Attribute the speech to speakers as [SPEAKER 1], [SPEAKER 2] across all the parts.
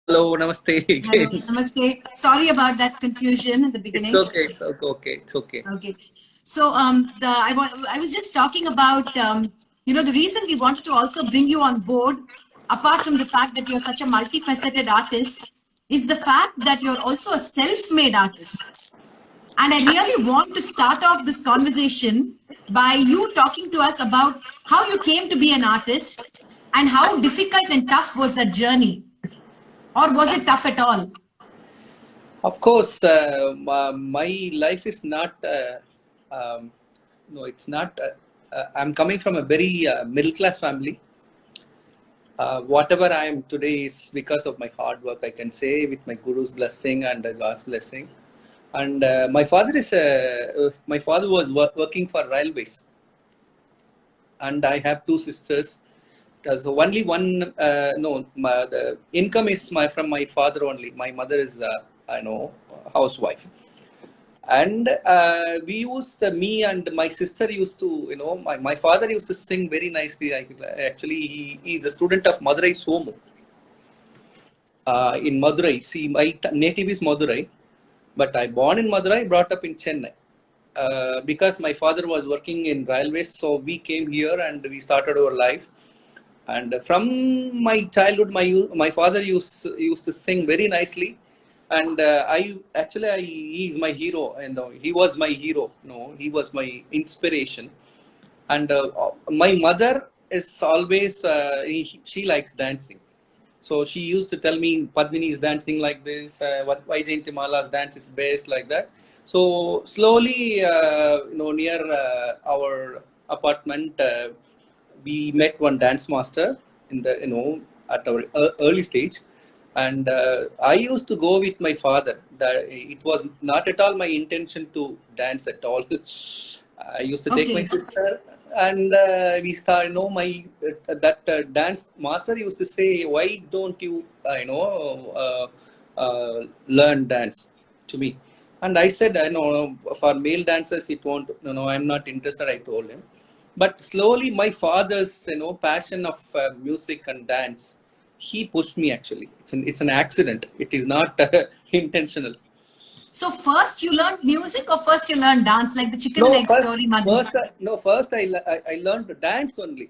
[SPEAKER 1] Hello, namaste
[SPEAKER 2] Hello,
[SPEAKER 1] again.
[SPEAKER 2] namaste. Sorry about that confusion in the
[SPEAKER 1] It's
[SPEAKER 2] beginning.
[SPEAKER 1] okay. It's okay. It's okay.
[SPEAKER 2] Okay. So I was just talking about the reason we wanted to also bring you on board, apart from the fact that you're such a multifaceted artist, is the fact that you're also a self-made artist. And I really want to start off this conversation by you talking to us about how you came to be an artist and how difficult and tough was that journey, or was it tough at all?
[SPEAKER 1] Of course, my life is not. No, it's not. I'm coming from a very middle class family. Whatever I am today is because of my hard work. I can say with my guru's blessing and God's blessing. And my father was working for railways, and I have two sisters. So only one, no, the income is from my father only. My mother is, housewife. And we used, me and my sister used to, my father used to sing very nicely. Actually, he is the student of Madurai Somu in Madurai. See, my native is Madurai, but I born in Madurai, brought up in Chennai. Because my father was working in railways, so we came here and we started our life. And from my childhood, my father used to sing very nicely, and he is my hero, and he was my hero. No, he was my inspiration. And my mother is always she likes dancing. So she used to tell me Padmini is dancing like this, what Vaijayantimala's dance is best, like that. So slowly, near our apartment, we met one dance master in the, at our early stage. And I used to go with my father. It was not at all my intention to dance at all. I used to take my
[SPEAKER 2] Okay.
[SPEAKER 1] sister, and we start. That dance master used to say, "Why don't you, learn dance?" to me, and I said, "I know for male dancers it won't. No, I'm not interested." I told him, but slowly my father's, passion of music and dance, he pushed me. Actually, it's an accident. It is not intentional.
[SPEAKER 2] So first you learned music or first you learned dance like the chicken
[SPEAKER 1] No,
[SPEAKER 2] leg story, Madhu?
[SPEAKER 1] first I learned to dance only,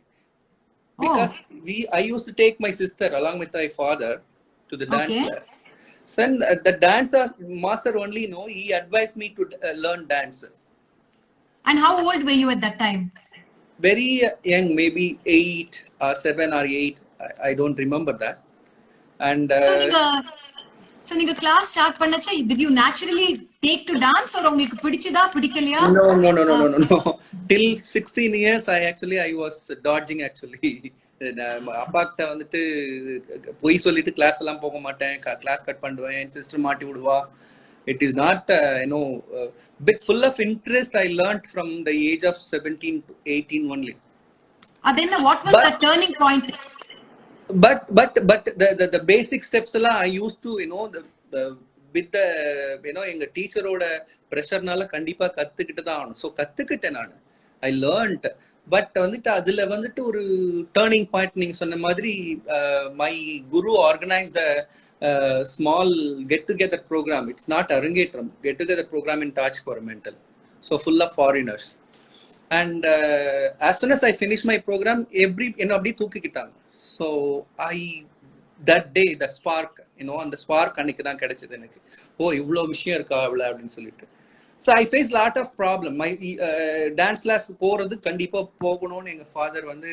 [SPEAKER 1] because
[SPEAKER 2] Oh,
[SPEAKER 1] I used to take my sister along with my father to the dance
[SPEAKER 2] okay.
[SPEAKER 1] class. Then the dancer master only, he advised me to learn dance.
[SPEAKER 2] And how old were you at that time?
[SPEAKER 1] Very young, maybe 7 or 8. I don't remember that. And
[SPEAKER 2] So நீங்க so நீங்க class start பண்ணச்ச did you naturally take to dance or உங்களுக்கு பிடிச்சதா பிடிக்கலையா?
[SPEAKER 1] no, no, no. Till 16 years, I was dodging actually. அப்பாக்கிட்ட வந்துட்டு பொய் சொல்லிட்டு class எல்லாம் போக மாட்டேன், கிளாஸ் கட் பண்ணுவேன், என் சிஸ்டர் மாட்டி விடுவா. It is not, bit full of interest. I learned from the age of 17 to 18 only.
[SPEAKER 2] Then what was the
[SPEAKER 1] But
[SPEAKER 2] turning point?
[SPEAKER 1] the basic steps எல்லாம் I used to, the with the, எங்க டீச்சரோட ப்ரெஷர்னால கண்டிப்பா கத்துக்கிட்டு தான் ஆகணும். So கத்துக்கிட்டேன் நான். ஐ learnt. But வந்துட்டு அதுல வந்துட்டு ஒரு டேர்னிங் பாயிண்ட் நீங்க சொன்ன மாதிரி, my guru organise the small get together programme. It's not arangetram, get together programme in touch for mental. So full of foreigners. And as soon as I finished my program, அப்படியே தூக்கிக்கிட்டாங்க. So I that day the spark, அந்த spark அன்னைக்கு தான் கிடைச்சது எனக்கு. இவ்வளோ விஷயம் இருக்கா அவள அப்படின்னு சொல்லிட்டு. So I face lot of problem. My dance class போறது கண்டிப்பா போகணும்னு எங்க ஃபாதர் வந்து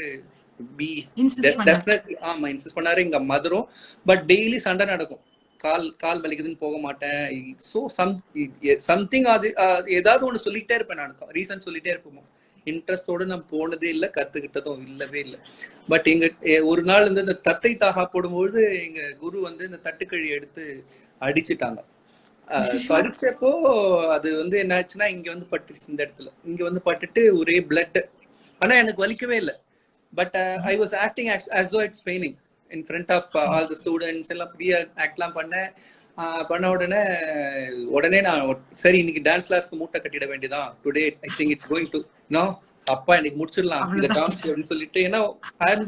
[SPEAKER 1] டெஃபினெட்லி இன்சிஸ்ட் பண்ணாரு. எங்க மதரும். பட் டெய்லி சண்டை நடக்கும். கால் வலிக்குதுன்னு போக மாட்டேன். ஸோ சம்திங் அது ஏதாவது ஒன்று சொல்லிட்டே இருப்பேன். நான் ரீசன் சொல்லிட்டே இருப்போம். இன்ட்ரெஸ்டோட நான் போனதே இல்லை, கத்துக்கிட்டதும் இல்லவே இல்லை. பட் ஒரு நாள் இந்த தத்தை தாகா போடும்போது எங்க குரு வந்து இந்த தட்டுக்கழி எடுத்து அடிச்சுட்டாங்க. அடிச்சப்போ அது வந்து என்ன ஆச்சுன்னா, இங்க வந்து பட்டுருச்சு. இந்த இடத்துல இங்க வந்து பட்டுட்டு ஒரே பிளட். ஆனா எனக்கு வலிக்கவே இல்லை. But I was acting as though it's paining in front of all the students. எல்லாம் ஃப்ரீயா ஆக்ட்லாம் பண்ண உடனே நான் சரி இன்னைக்கு டான்ஸ் கிளாஸ்க்கு மூட்டை கட்டிட வேண்டியதான். Today I think it's going to அப்பா இன்னைக்கு முடிச்சிடலாம் இதை காமிச்சு அப்படின்னு சொல்லிட்டு. ஏன்னா I am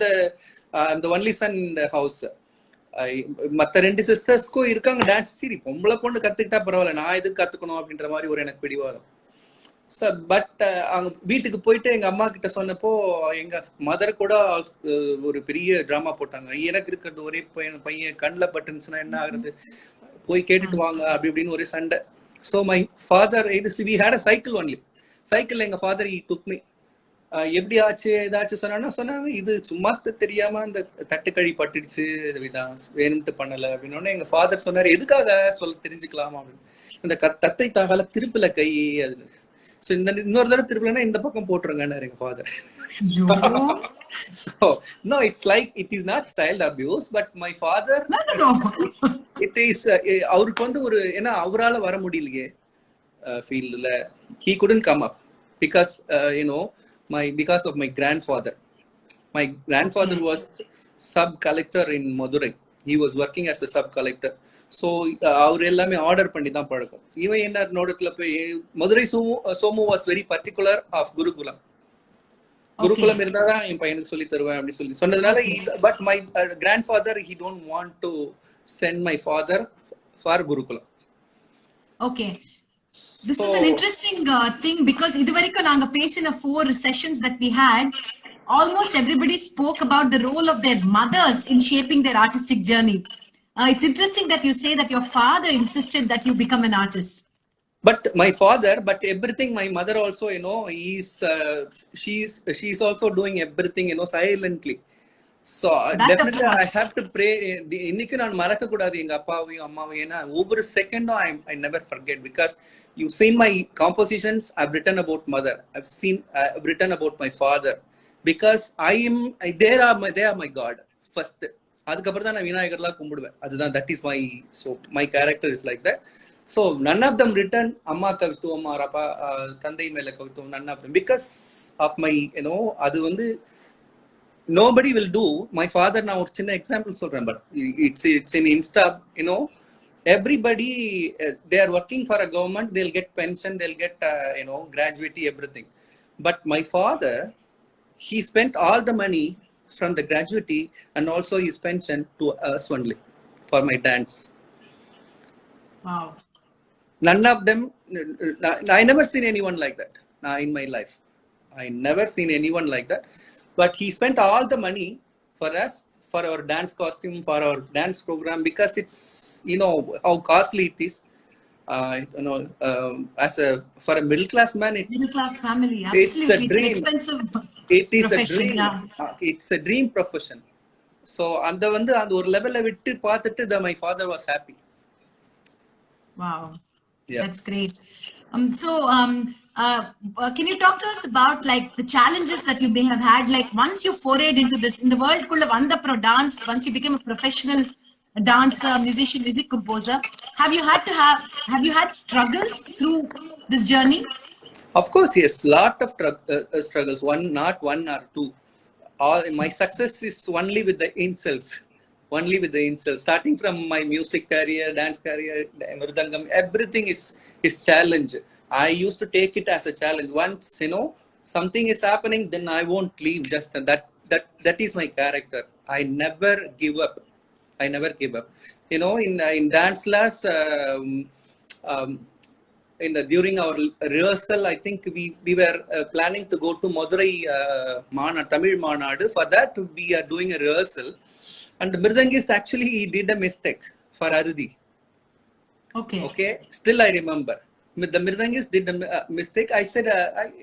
[SPEAKER 1] the only son in the house. மற்ற 2 சிஸ்டர்ஸ்க்கும் இருக்காங்க டான்ஸ். சரி பொம்பளை பொண்ணு கத்துக்கிட்டா பரவாயில்ல, நான் எதுக்கு கத்துக்கணும் அப்படின்ற மாதிரி ஒரு எனக்கு பிடிவாதம். பட் அவங்க வீட்டுக்கு போயிட்டு எங்க அம்மா கிட்ட சொன்னப்போ எங்க மதர் கூட ஒரு பெரிய டிராமா போட்டாங்க. எனக்கு இருக்கிறது ஒரே பையன் கண்ணில் பட்டுச்சுன்னா என்ன ஆகுறது, போய் கேட்டுட்டு வாங்க அப்படி இப்படின்னு ஒரே சண்டை. So my father we had a cycle only. Cycle எங்க ஃபாதர் டுக் மீ. எப்படி ஆச்சு ஏதாச்சும் சொன்னாங்க, இது சும்மா தெரியாம இந்த தட்டுக்கழி பட்டுடுச்சு, வேணும்ட்டு பண்ணல அப்படின்னு எங்க ஃபாதர் சொன்னாரு, எதுக்காக சொல்ல தெரிஞ்சுக்கலாமா அப்படின்னு. இந்த தத்தை தாகால திருப்பில கை அது. ஸோ இன்னொரு தடவை திருப்பலன்னா இந்த பக்கம் போட்டுருங்கன்னு எங்க father. So no, it's like it is not child abuse, but my father, it is அவருக்கு வந்து ஒரு ஏன்னா அவரால வர முடியலையே ஃபீல்ட்ல, he couldn't come up because because of my grandfather. My grandfather was sub collector in Madurai. He was working as a sub collector. So அவர் எல்லாமே ஆர்டர் பண்ணி தான் பழக்கம். இவன் என்ன நோடத்துல போய் Madurai Somu was very particular of gurukulam. குருகுலம் இருந்தாதான் என் பையனுக்கு சொல்லி தருவேன் அப்படின்னு சொல்லி சொன்னதுனால. But my grandfather he don't want to send my father for Gurukulam.
[SPEAKER 2] Okay. This is an interesting thing because இதுவரைக்கும் நாங்க பேசின 4 sessions that we had, almost everybody spoke about the role of their mothers in shaping their artistic journey. It's interesting that you say that your father insisted that you become an artist.
[SPEAKER 1] But my father, but everything my mother also, she's also doing everything, silently. So definitely I have to pray. இன்னைக்கு நான் மறக்க கூடாது எங்க அப்பாவையும் அம்மாவையும். ஏன்னா ஒவ்வொரு செகண்டும் I never forget, because you've seen my compositions. I've written about mother. I've written about my father, because they are my God first. அதுக்கப்புறம் தான் நான் விநாயகர்லாம் கும்பிடுவேன். அதுதான் that is my character is like that. So none of them written அம்மா கவித்துவம் or அப்பா தந்தை மேல கவித்துவம், none of them, because of my அது வந்து nobody will do. My father, நான் ஒரு சின்ன எக்ஸாம்பிள் சொல்றேன், but it's in Insta, everybody they are working for a government, they'll get pension, they'll get gratuity, everything. But my father, he spent all the money from the gratuity and also his pension to us only for my dance.
[SPEAKER 2] Wow.
[SPEAKER 1] None of them, I never seen anyone like that in my life. I never seen anyone like that. But he spent all the money for us, for our dance costume, for our dance program, because it's how costly it is. For a middle class man,
[SPEAKER 2] middle class family, absolutely, it's an expensive
[SPEAKER 1] it is profession, a dream. Yeah. It's a dream profession. So அந்த ஒரு லெவல்ல விட்டு பார்த்துட்டு my father was happy.
[SPEAKER 2] Wow. Yeah. That's great. Can you talk to us about like the challenges that you may have had, like once you forayed into this in the world kulla vanda pro dance, once you became a professional dancer, musician, music composer, have you had struggles through this journey?
[SPEAKER 1] Of course, yes, lot of struggles. Not one or two. All my success is only with the insults. Starting from my music career, dance career, mridangam, everything is challenge. I used to take it as a challenge. Once something is happening, then I won't leave. Just that is my character. I never give up. In dance class, during our rehearsal, I think we were planning to go to Madurai Tamil Manadu. For that, we are doing a rehearsal, and the mridangist actually he did a mistake for Arudi. Okay. Still I remember. The mridangist did a mistake. I said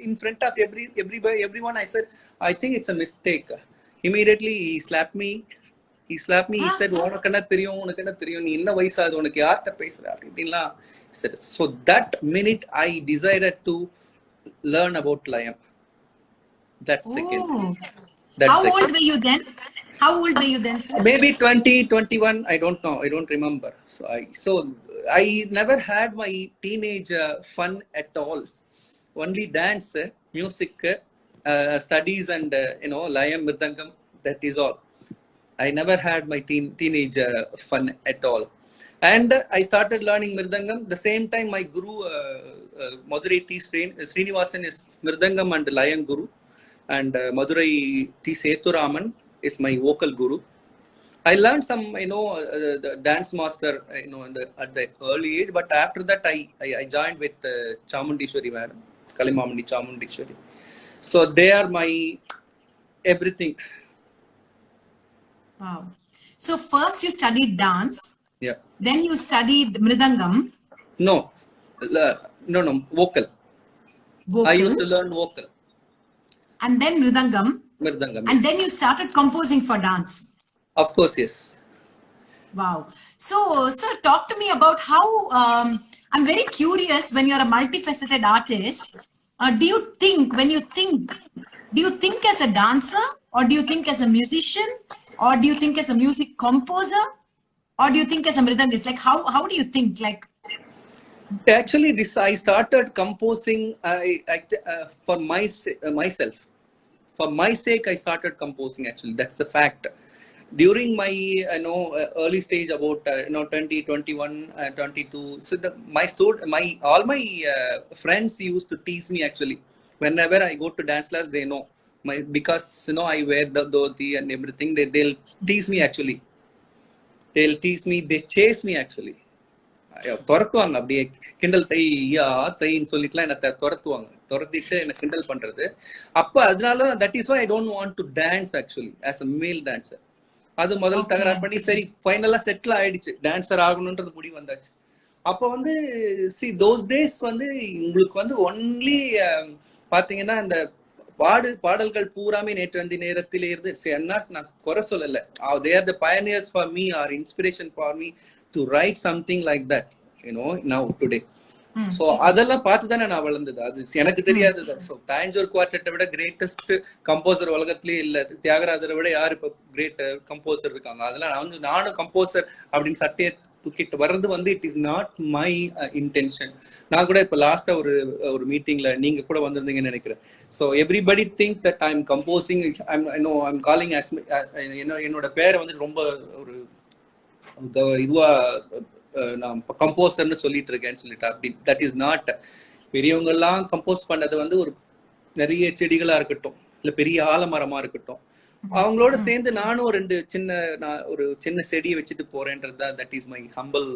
[SPEAKER 1] in front of everyone, I said, I think it's a mistake. Immediately he slapped me. He said, உனக்கு என்ன தெரியும், நீ என்ன வயசாது, உனக்கு யார்கிட்ட பேசுற அப்படின்னா. So that minute I decided to learn about Layam. That second.
[SPEAKER 2] How old were you then, sir?
[SPEAKER 1] Maybe 20, 21. I don't know. I don't remember. So I never had my teenage fun at all. Only dance, music, studies, and Layam, Mridangam. That is all. I never had my teenage fun at all. And I started learning Mridangam. The same time, my guru, Madurai T. Srinivasan is Mridangam and Layam guru. And Madurai T. Sethuraman is my vocal guru. I learned some, the dance master, at the early age. But after that, I joined with Chamundishwari madam, Kalimamani Chamundishwari. So they are my everything.
[SPEAKER 2] Wow. So first you studied dance.
[SPEAKER 1] Yeah.
[SPEAKER 2] Then you studied mridangam.
[SPEAKER 1] No, vocal.
[SPEAKER 2] Vocal.
[SPEAKER 1] I used to learn vocal.
[SPEAKER 2] And then mridangam.
[SPEAKER 1] Mridangam.
[SPEAKER 2] And then you started composing for dance.
[SPEAKER 1] Of course, yes.
[SPEAKER 2] Wow. So, sir, talk to me about how, I'm very curious, when you're a multifaceted artist, do you think as a dancer, or do you think as a musician, or do you think as a music composer, or do you think as a mridangist? Like, how do you think? Like,
[SPEAKER 1] actually, I started composing for myself. For my sake, I started composing. Actually, that's the fact. During my early stage, about 20, 21, 22. So all my friends used to tease me. Actually, whenever I go to dance class, they know because I wear the dhoti and everything. They'll tease me. Actually, they'll tease me. They chase me. Actually, துரத்துவாங்க. அப்படியே கிண்டல் தைன்னு சொல்லிட்டுலாம் என்ன துரத்துவாங்க. துரத்திட்டு என்ன கிண்டல் பண்றது. அப்ப அதனால that is why I don't want to dance actually as a male dancer. அது முதல் தகராறு பண்ணி சரி ஃபைனலா செட்டில் ஆயிடுச்சு, டான்சர் ஆகணும்ன்றது முடிவு வந்தாச்சு. அப்ப வந்து தோஸ் டேஸ் வந்து உங்களுக்கு ஒன்லி பாத்தீங்கன்னா இந்த பாடல்கள் பூராமே நேற்று வந்து நேரத்திலே இருந்து நான் குறை சொல்லல. they are the pioneers for me or inspiration for me to write something like that now today. So அதெல்லாம் பார்த்துதானே நான் வளர்ந்தது. அது எனக்கு தெரியாது. ஸோ தாஞ்சூர் குவார்டெட்டை விட கிரேட்டஸ்ட் கம்போசர் உலகத்திலேயே இல்ல. தியாகராஜரை விட யாரு இப்ப கிரேட் கம்போசர் இருக்காங்க? அதெல்லாம் நானும் கம்போசர் அப்படின்னு சட்டையை தூக்கிட்டு வர்றது it is not my intention. நான் கூட இப்ப லாஸ்டா ஒரு மீட்டிங்ல நீங்க கூட வந்திருந்தீங்கன்னு நினைக்கிறேன். So everybody think that I M composing. I'm calling என்னோட பேரை ரொம்ப ஒரு இதுவா நான் கம்போசர்னு சொல்லிட்டு இருக்கேன்னு சொல்லிட்டு அப்படி தட் இஸ் நாட். பெரியவங்க எல்லாம் கம்போஸ் பண்ணது ஒரு நிறைய செடிகளா இருக்கட்டும், இல்ல பெரிய ஆலமரமா இருக்கட்டும், அவங்களோட சேர்ந்து நானும் ஒரு சின்ன செடியை வச்சுட்டு போறேன்றதுதான் தட் இஸ் மை ஹம்பிள்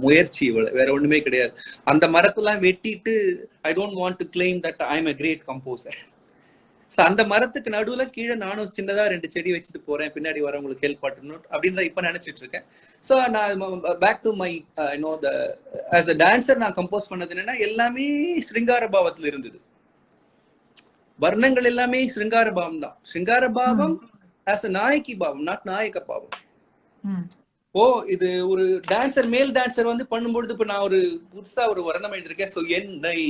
[SPEAKER 1] முயற்சி. வேற ஒண்ணுமே கிடையாது. அந்த மரத்தெல்லாம் வெட்டிட்டு I don't want to claim that I am a great composer. So அந்த மரத்துக்கு நடுவுல கீழே நானும் சின்னதா 2 செடி வச்சுட்டு போறேன், பின்னாடி வரவங்களுக்கு ஹெல்ப் பண்ணணும் அப்படின்னு தான் இப்ப நினைச்சிட்டு இருக்கேன். சோ நான் back to my as a dancer நான் கம்போஸ் பண்ணது என்னன்னா எல்லாமே ஸ்ருங்கார பாவத்துல இருந்தது. வர்ணங்கள் எல்லாமே ஸ்ருங்கார பாவம் தான். ஸ்ருங்கார பாவம் ஆஸ் அ நாயகி பாவம், நாட் நாயக பாவம். இது ஒரு டான்சர், மேல் டான்சர் பண்ணும்பொழுது இப்ப நான் ஒரு புதுசா ஒரு வர்ணம் எழுதிருக்கேன். சோ என்னை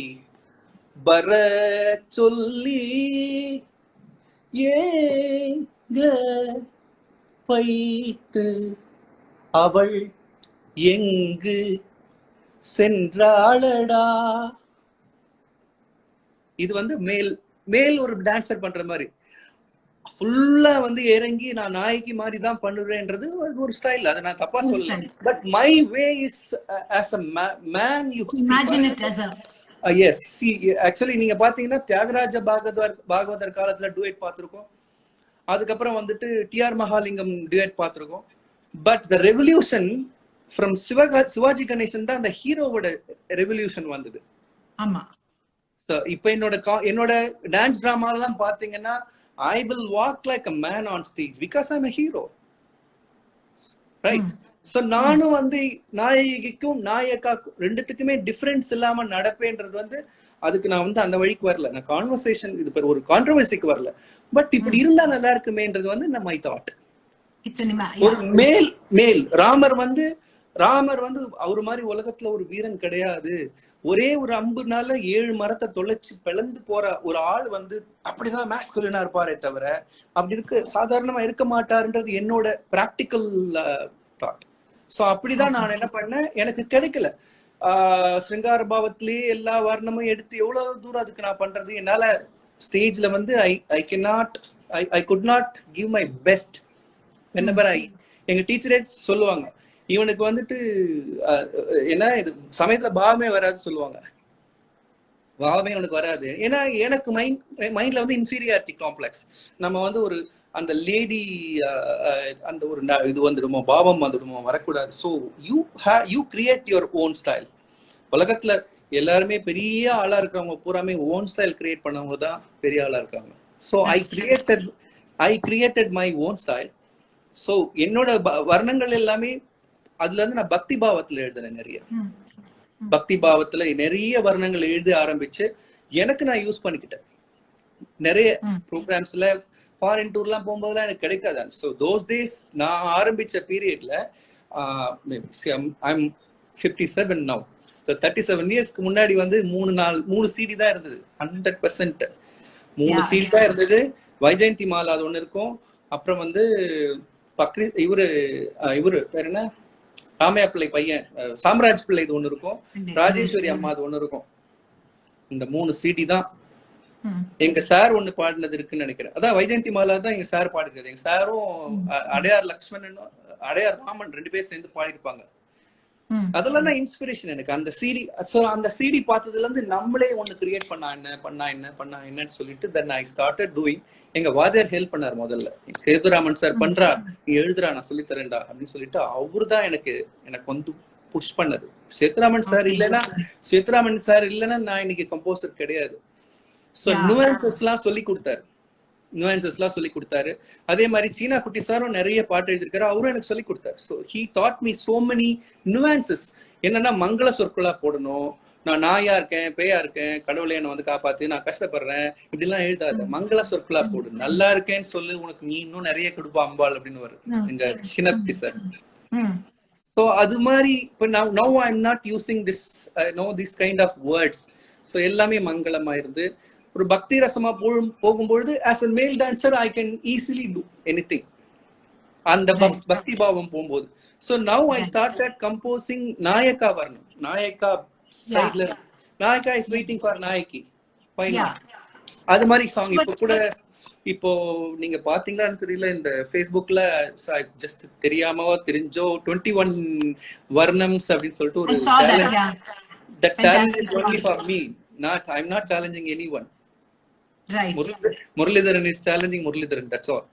[SPEAKER 1] வர சொல்லி ஏங்க வைத்து அவள் எங்கு சென்றாளடா. இது மேல் ஒரு டான்சர் பண்ற மாதிரி ஃபுல்லா இறங்கி நான் நாயகி மாதிரி தான் பண்ணுறேன்றது ஒரு ஸ்டைல். அதை நான் தப்பா சொல்லல. But my way is as a man you
[SPEAKER 2] imagine it as a
[SPEAKER 1] yes. See, actually நீங்க பாத்தீங்கன்னா தியாகராஜ பாகவதர் காலத்துல டுயட் பார்த்திருக்கோம். அதுக்கப்புறம் டிஆர் மகாலிங்கம் டுயட் பார்த்திருக்கோம். But the revolution from Sivaji Ganesan தான் அந்த ஹீரோவோட ரெவல்யூஷன் வந்தது.
[SPEAKER 2] ஆமா.
[SPEAKER 1] இப்ப என்னோட டான்ஸ் டிராமாலாம் பாத்தீங்கன்னா I will walk like a man on stage because I'm a hero, right? So நானும் நாயகிக்கும் நாயக்காக்கும் ரெண்டுத்துக்குமே டிஃபரன்ஸ் இல்லாம நடப்பேன்றது அதுக்கு நான் அந்த வழிக்கு வரல. நான் கான்வர்சேஷன் இது ஒரு கான்ட்ரோவர்சிக்கு வரல. பட் இப்படி இருந்தா நல்லா இருக்குமேன்றது நம்ம ஐ தாட். ஒரு மேல் ராமர் அவரு மாதிரி உலகத்துல ஒரு வீரன் கிடையாது. ஒரே ஒரு அம்புனால 7 மரத்தை தொலைச்சு பிளந்து போற ஒரு ஆள் அப்படிதான் மேஸ்குலினா இருப்பாரே தவிர அப்படி சாதாரணமா இருக்க மாட்டாருன்றது என்னோட பிராக்டிக்கல் தாட். சோ அப்படிதான் நான் என்ன பண்ணேன். எனக்கு கிடைக்கல ஸ்ருங்கார பாவத்திலேயே எல்லா வர்ணமும் எடுத்து எவ்வளவு தூரம் அதுக்கு நான் பண்றது. என்னால ஸ்டேஜ்ல I could not give my best. எங்க டீச்சரே சொல்லுவாங்க, இவனுக்கு என்ன இது சமயத்துல பாவமே வராது சொல்லுவாங்க. பாவமே அவனுக்கு வராது. ஏன்னா எனக்கு மைண்ட்ல இன்ஃபீரியாரிட்டி காம்ப்ளெக்ஸ். நம்ம ஒரு அந்த லேடி அந்த ஒரு இது வந்துடுமோ, பாவம் வந்துடுமோ, வரக்கூடாது. So you create your own style. உலகத்துல எல்லாருமே பெரிய ஆளா இருக்கிறவங்க பூராமே ஓன் ஸ்டைல் கிரியேட் பண்ணவங்க தான் பெரிய ஆளா இருக்காங்க. So I created my own style. So என்னோட வர்ணங்கள் எல்லாமே அதுல இருந்து நான் பக்தி பாவத்துல எழுதுனேன். பக்தி பாவத்துல நிறைய வர்ணங்கள் எழுத ஆரம்பிச்சு எனக்கு நான் யூஸ் பண்ணிக்கிட்டேன். நிறைய ப்ரோக்ராம்ஸ்ல ஃபாரின் டூர்லாம் போகும்போதுலாம் எனக்கு கிடைக்காது. ஸோ தோஸ் டேஸ் நான் ஆரம்பிச்ச பீரியட்ல ஐம் 57 now. 37 இயர்ஸ்க்கு முன்னாடி வந்து 3 CD தான் இருந்தது. 100% 3 CD தான் இருந்தது. வைஜெயந்தி மாலா அது ஒண்ணு இருக்கும். அப்புறம் வந்து இவரு பேர் என்ன, ராமையா பிள்ளை பையன் சாம்ராஜ் பிள்ளை இது ஒண்ணு இருக்கும். ராஜேஸ்வரி அம்மா அது ஒண்ணு இருக்கும். இந்த 3 CD தான். எங்க சார் ஒண்ணு பாடினது இருக்குன்னு நினைக்கிறேன். அதான் வைஜெயந்தி மாலா தான் எங்க சார் பாடிருக்காது. எங்க சாரும் அடையார் லக்ஷ்மணன், அடையார் ராமன் 2 பேர் சேர்ந்து பாடிருப்பாங்க. அதெல்லாம் தான் இன்ஸ்பிரேஷன் எனக்கு. அந்த சிடி, அந்த சிடி பார்த்ததுல இருந்து நம்மளே ஒண்ணு கிரியேட் பண்ணா என்னன்னு சொல்லிட்டு தென் ஐ ஸ்டார்டட் டூயிங். எங்க வாத்தியார் ஹெல்ப் பண்ணார் முதல்ல. சேதுராமன் சார் பண்றா, நீ எழுதுறா, நான் சொல்லி தரேன்டா அப்படின்னு சொல்லிட்டு அவரு தான் எனக்கு வந்து புஷ் பண்ணது. சேதுராமன் சார் இல்லைன்னா நான் இன்னைக்கு கம்போசர் கிடையாது. ஸோ நுவான்சஸ் எல்லாம் சொல்லி கொடுத்தாரு. அதே மாதிரி சீனா குட்டி சாரும் நிறைய பாட்டு எழுதிருக்காரு, அவரும் எனக்கு சொல்லி கொடுத்தாரு. So he dot me so many nuances. என்னன்னா மங்கள சொற்களா போடணும், நான் நாயா இருக்கேன், பேயா இருக்கேன், கடவுளை என்ன வந்து காப்பாத்து, நான் கஷ்டப்படுறேன், இப்படி எல்லாம் எழுதாத, மங்கள சொற்களா போடு, நல்லா இருக்கேன்னு சொல்லு, உனக்கு நீ இன்னும் நிறைய கொடுப்பா அம்பாள் அப்படின்னு வரும் எங்க சீனா குட்டி சார். ஸோ அது மாதிரி இப்போ now I am not using this kind of words. So எல்லாமே மங்களமா இருந்து ஒரு பக்தி ரசமா போகும்பொழுது as a male dancer I can easily do anything. அந்த பக்தி பாவம் போகும்போது so now I started composing Nayaka வர்ணம். நாயக்கா சைடுல நாயக்கா is waiting for நாயகி. அது மாதிரி சாங் இப்போ நீங்க பாத்தீங்களான்னு தெரியல, இந்த Facebookல ஜஸ்ட் தெரியாமோ தெரிஞ்சோ 21 வர்ணம்ஸ் அப்படின்னு சொல்லிட்டு ஒரு that challenge is only for me. I'm not challenging anyone.
[SPEAKER 2] Right.
[SPEAKER 1] Muralidharan is challenging Muralidharan, that's all.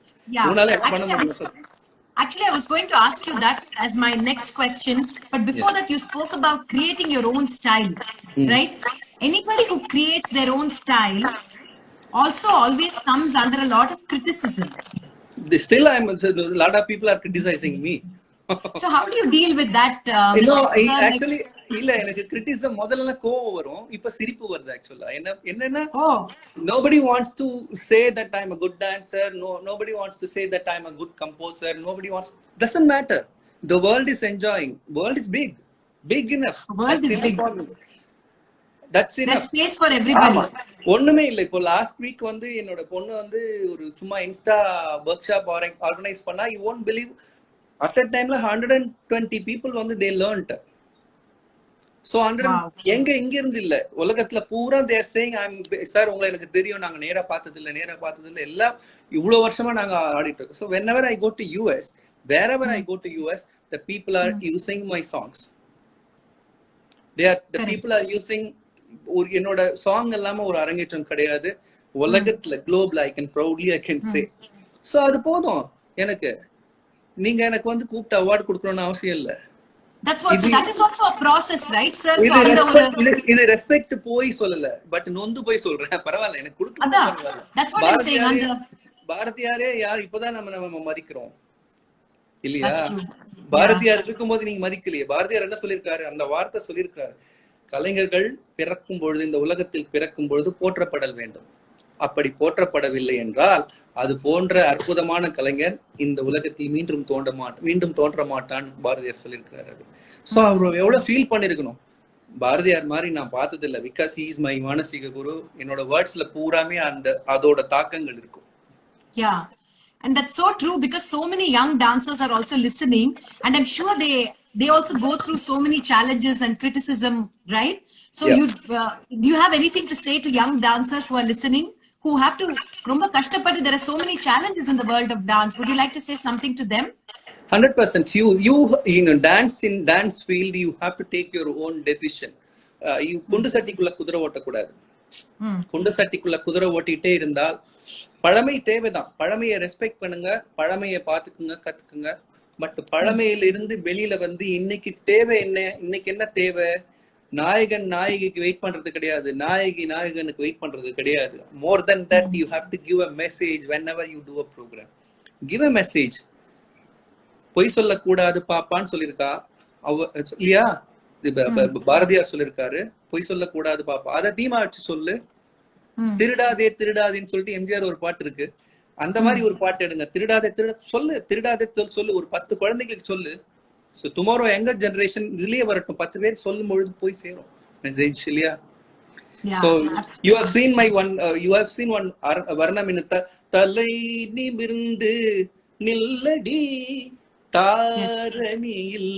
[SPEAKER 2] Actually, I was going to ask you that as my next question, but before that you spoke about creating your own style, right? Anybody who creates their own style also always comes under a lot of criticism.
[SPEAKER 1] Still a lot of people are criticizing me.
[SPEAKER 2] So how do you deal with that?
[SPEAKER 1] Actually இல்ல, எனக்கு criticism முதல்ல கோவம் வரும், இப்ப சிரிப்பு வருது. ஆக்சுவலா என்னன்னா nobody wants to say that I'm a good dancer, nobody wants to say that I'm a good composer, doesn't matter. The world is enjoying, world is big enough.
[SPEAKER 2] World is big.
[SPEAKER 1] That's enough.
[SPEAKER 2] There's space for everybody.
[SPEAKER 1] ஒண்ணுமே இல்ல. இப்போ last week வந்து என்னோட பொண்ணு வந்து ஒரு சும்மா Insta work shop organise பண்ணா, you won't believe at a time 120 people வந்து they learned. So 100 எங்க இருந்து இல்ல, உலகத்துல பூரா they are saying சார் உங்களை எனக்கு தெரியும், நாங்க நேரா பார்த்தது இல்ல எல்லாம் இவ்வளவு வருஷமா நாங்க ஆடிட்டு இருக்கோம். So whenever I go to US, wherever I go to US, the people are using my songs. The people are using என்னோட சாங் இல்லாம ஒரு அரங்கேற்றம் கிடையாது உலகத்துல, global I can say. So அது போதும் எனக்கு. நீங்க எனக்கு வந்து கூப்பிட்டு அவார்ட் கொடுக்கணும்னு அவசியம் இல்ல.
[SPEAKER 2] That is also a process, right sir? So
[SPEAKER 1] இது ரெஸ்பெக்ட் போய் சொல்லல, பட் நொந்து போய் சொல்றேன். பரவாயில்ல, எனக்கு கொடுக்க.
[SPEAKER 2] That's what I'm saying.
[SPEAKER 1] பாரதியாரே யார் இப்பதான் நம்ம மதிக்கிறோம் இல்லையா? பாரதியார் இருக்கும்போது நீங்க மதிக்கலையே. பாரதியார் என்ன சொல்லியிருக்காரு, அந்த வார்த்தை சொல்லியிருக்காரு, கலைஞர்கள் பிறக்கும் பொழுது, இந்த உலகத்தில் பிறக்கும் பொழுது போற்றப்படல் வேண்டும். அப்படி போற்றப்படவில்லை என்றால் அது போன்ற அற்புதமான கலைஞர் இந்த உலகத்தில் மீண்டும் தோன்ற மாட்டான் பாரதியார் சொல்லியிருக்கிறாரு. சோ அவர் எவ்வளவு ஃபீல் பண்ணிருக்கணும். பாரதியார் மாதிரி நான் பார்த்தது இல்ல, பிகாஸ் ஹி இஸ் மை மானசீக குரு. என்னோட வேர்ட்ஸ்ல பூராமே அதோட தாக்கங்கள் இருக்கும்.
[SPEAKER 2] Yeah, and that's so true, because so many young dancers are also listening, and I'm sure they also go through so many challenges and criticism, right? So do you have anything to say to young dancers who are listening, who have to romba kashtapattu? There are so many challenges in the world of dance. Would you like to say something to them?
[SPEAKER 1] 100%. You know, dance field, you have to take your own decision. You kundu sattikkulla kudura otta kudadu. குண்டு சட்டிக்குள்ள குதிரை ஓட்டிட்டே இருந்தால் பழமை தேவைதான். பழமையை respect பண்ணுங்க, பழமையை பார்த்துக்குங்க, கத்துக்குங்க. But பழமையில இருந்து வெளியில வந்து இன்னைக்கு தேவை என்ன, இன்னைக்கு என்ன தேவை? நாயகன் நாயகிக்கு வெயிட் பண்றது கிடையாது, நாயகி நாயகனுக்கு வெயிட் பண்றது கிடையாது. More then that you have to give a message whenever you do a program. Give a message. பொய் சொல்லக்கூடாது பாப்பான்னு சொல்லியிருக்கா இல்லையா? பாரதியார் சொல்லியிருக்காரு, பொய் சொல்லக்கூடாது பாப்பா. அதை தீமா வச்சு சொல்லு. திருடாதே திருடாதேன்னு சொல்லிட்டு எம்ஜிஆர் ஒரு பாட்டு இருக்கு, அந்த மாதிரி ஒரு பாட்டு எடுங்க. திருடாதே சொல்லு, திருடாதே சொல்லு. ஒரு 10 குழந்தைங்களுக்கு சொல்லு. So tomorrow younger generation இதுலயே வரட்டும், 10 பேர் சொல்லும் பொழுது போய் சேரும் மெசேஜ் இல்லையா? So you have seen my one you have seen one வர்ணமின் தலை நிமிர்ந்து நில்லடி தாரணியில்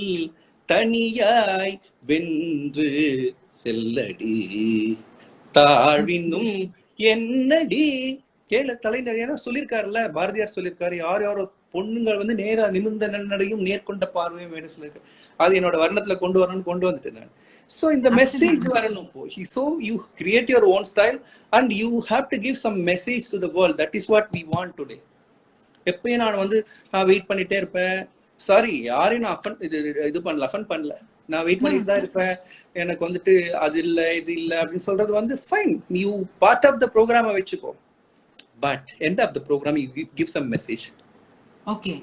[SPEAKER 1] தனியாய் வென்று செல்லடி தாழ்வினும் என்னடி கேள தலைநடையா சொல்லியிருக்காருல்ல, பாரதியார் சொல்லியிருக்காரு. யாரோ பொண்ணுங்கள் வந்து நேரா நிமிர்ந்த நடையும் நேர்கொண்ட பார்வையும் வேணும் சொல்லியிருக்காரு. அது என்னோட வர்ணத்துல கொண்டு வரணும்னு கொண்டு வந்துட்டேன் நான். So இந்த மெசேஜ் வரணும். So you create your own style and you have to give some message to the world. That is what we want today. எப்பயும் நான் வெயிட் பண்ணிட்டே இருப்பேன். சாரி, யாரையும் நான் இது பண்ணல, அஃபண்ட் பண்ணல. நான் வெயிட் பண்ணிட்டு தான் இருப்பேன். எனக்கு அது இல்ல இது இல்ல அப்படின்னு சொல்றது fine. You part of the ப்ரோக்ராமை வச்சுக்கோ. But end of the program, you give some message.
[SPEAKER 2] Okay,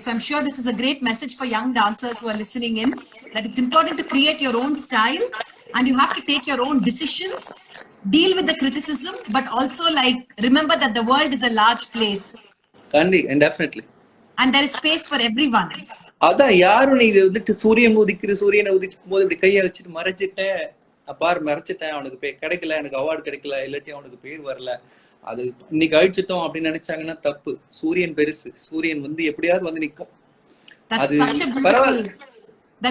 [SPEAKER 2] so I'm sure this is a great message for young dancers who are listening in, that it's important to create your own style and you have to take your own decisions, deal with the criticism, but also remember that the world is a large place.
[SPEAKER 1] Kandi, and definitely.
[SPEAKER 2] And there is space for everyone.
[SPEAKER 1] அதான் யாரும் நீ சூரியனை உதிக்கும் போது இப்படி கையை வச்சுட்டு மறைச்சிட்டேன், மறைச்சிட்டேன், அவனுக்கு கிடைக்கல, எனக்கு அவார்டு கிடைக்கல, இல்லாட்டி அவனுக்கு பேர் வரல, அது இன்னைக்கு அழிச்சிட்டோம் அப்படின்னு நினைச்சாங்கன்னா தப்பு. சூரியன் பெருசு, சூரியன் எப்படியாவது நிக்கும்.
[SPEAKER 2] That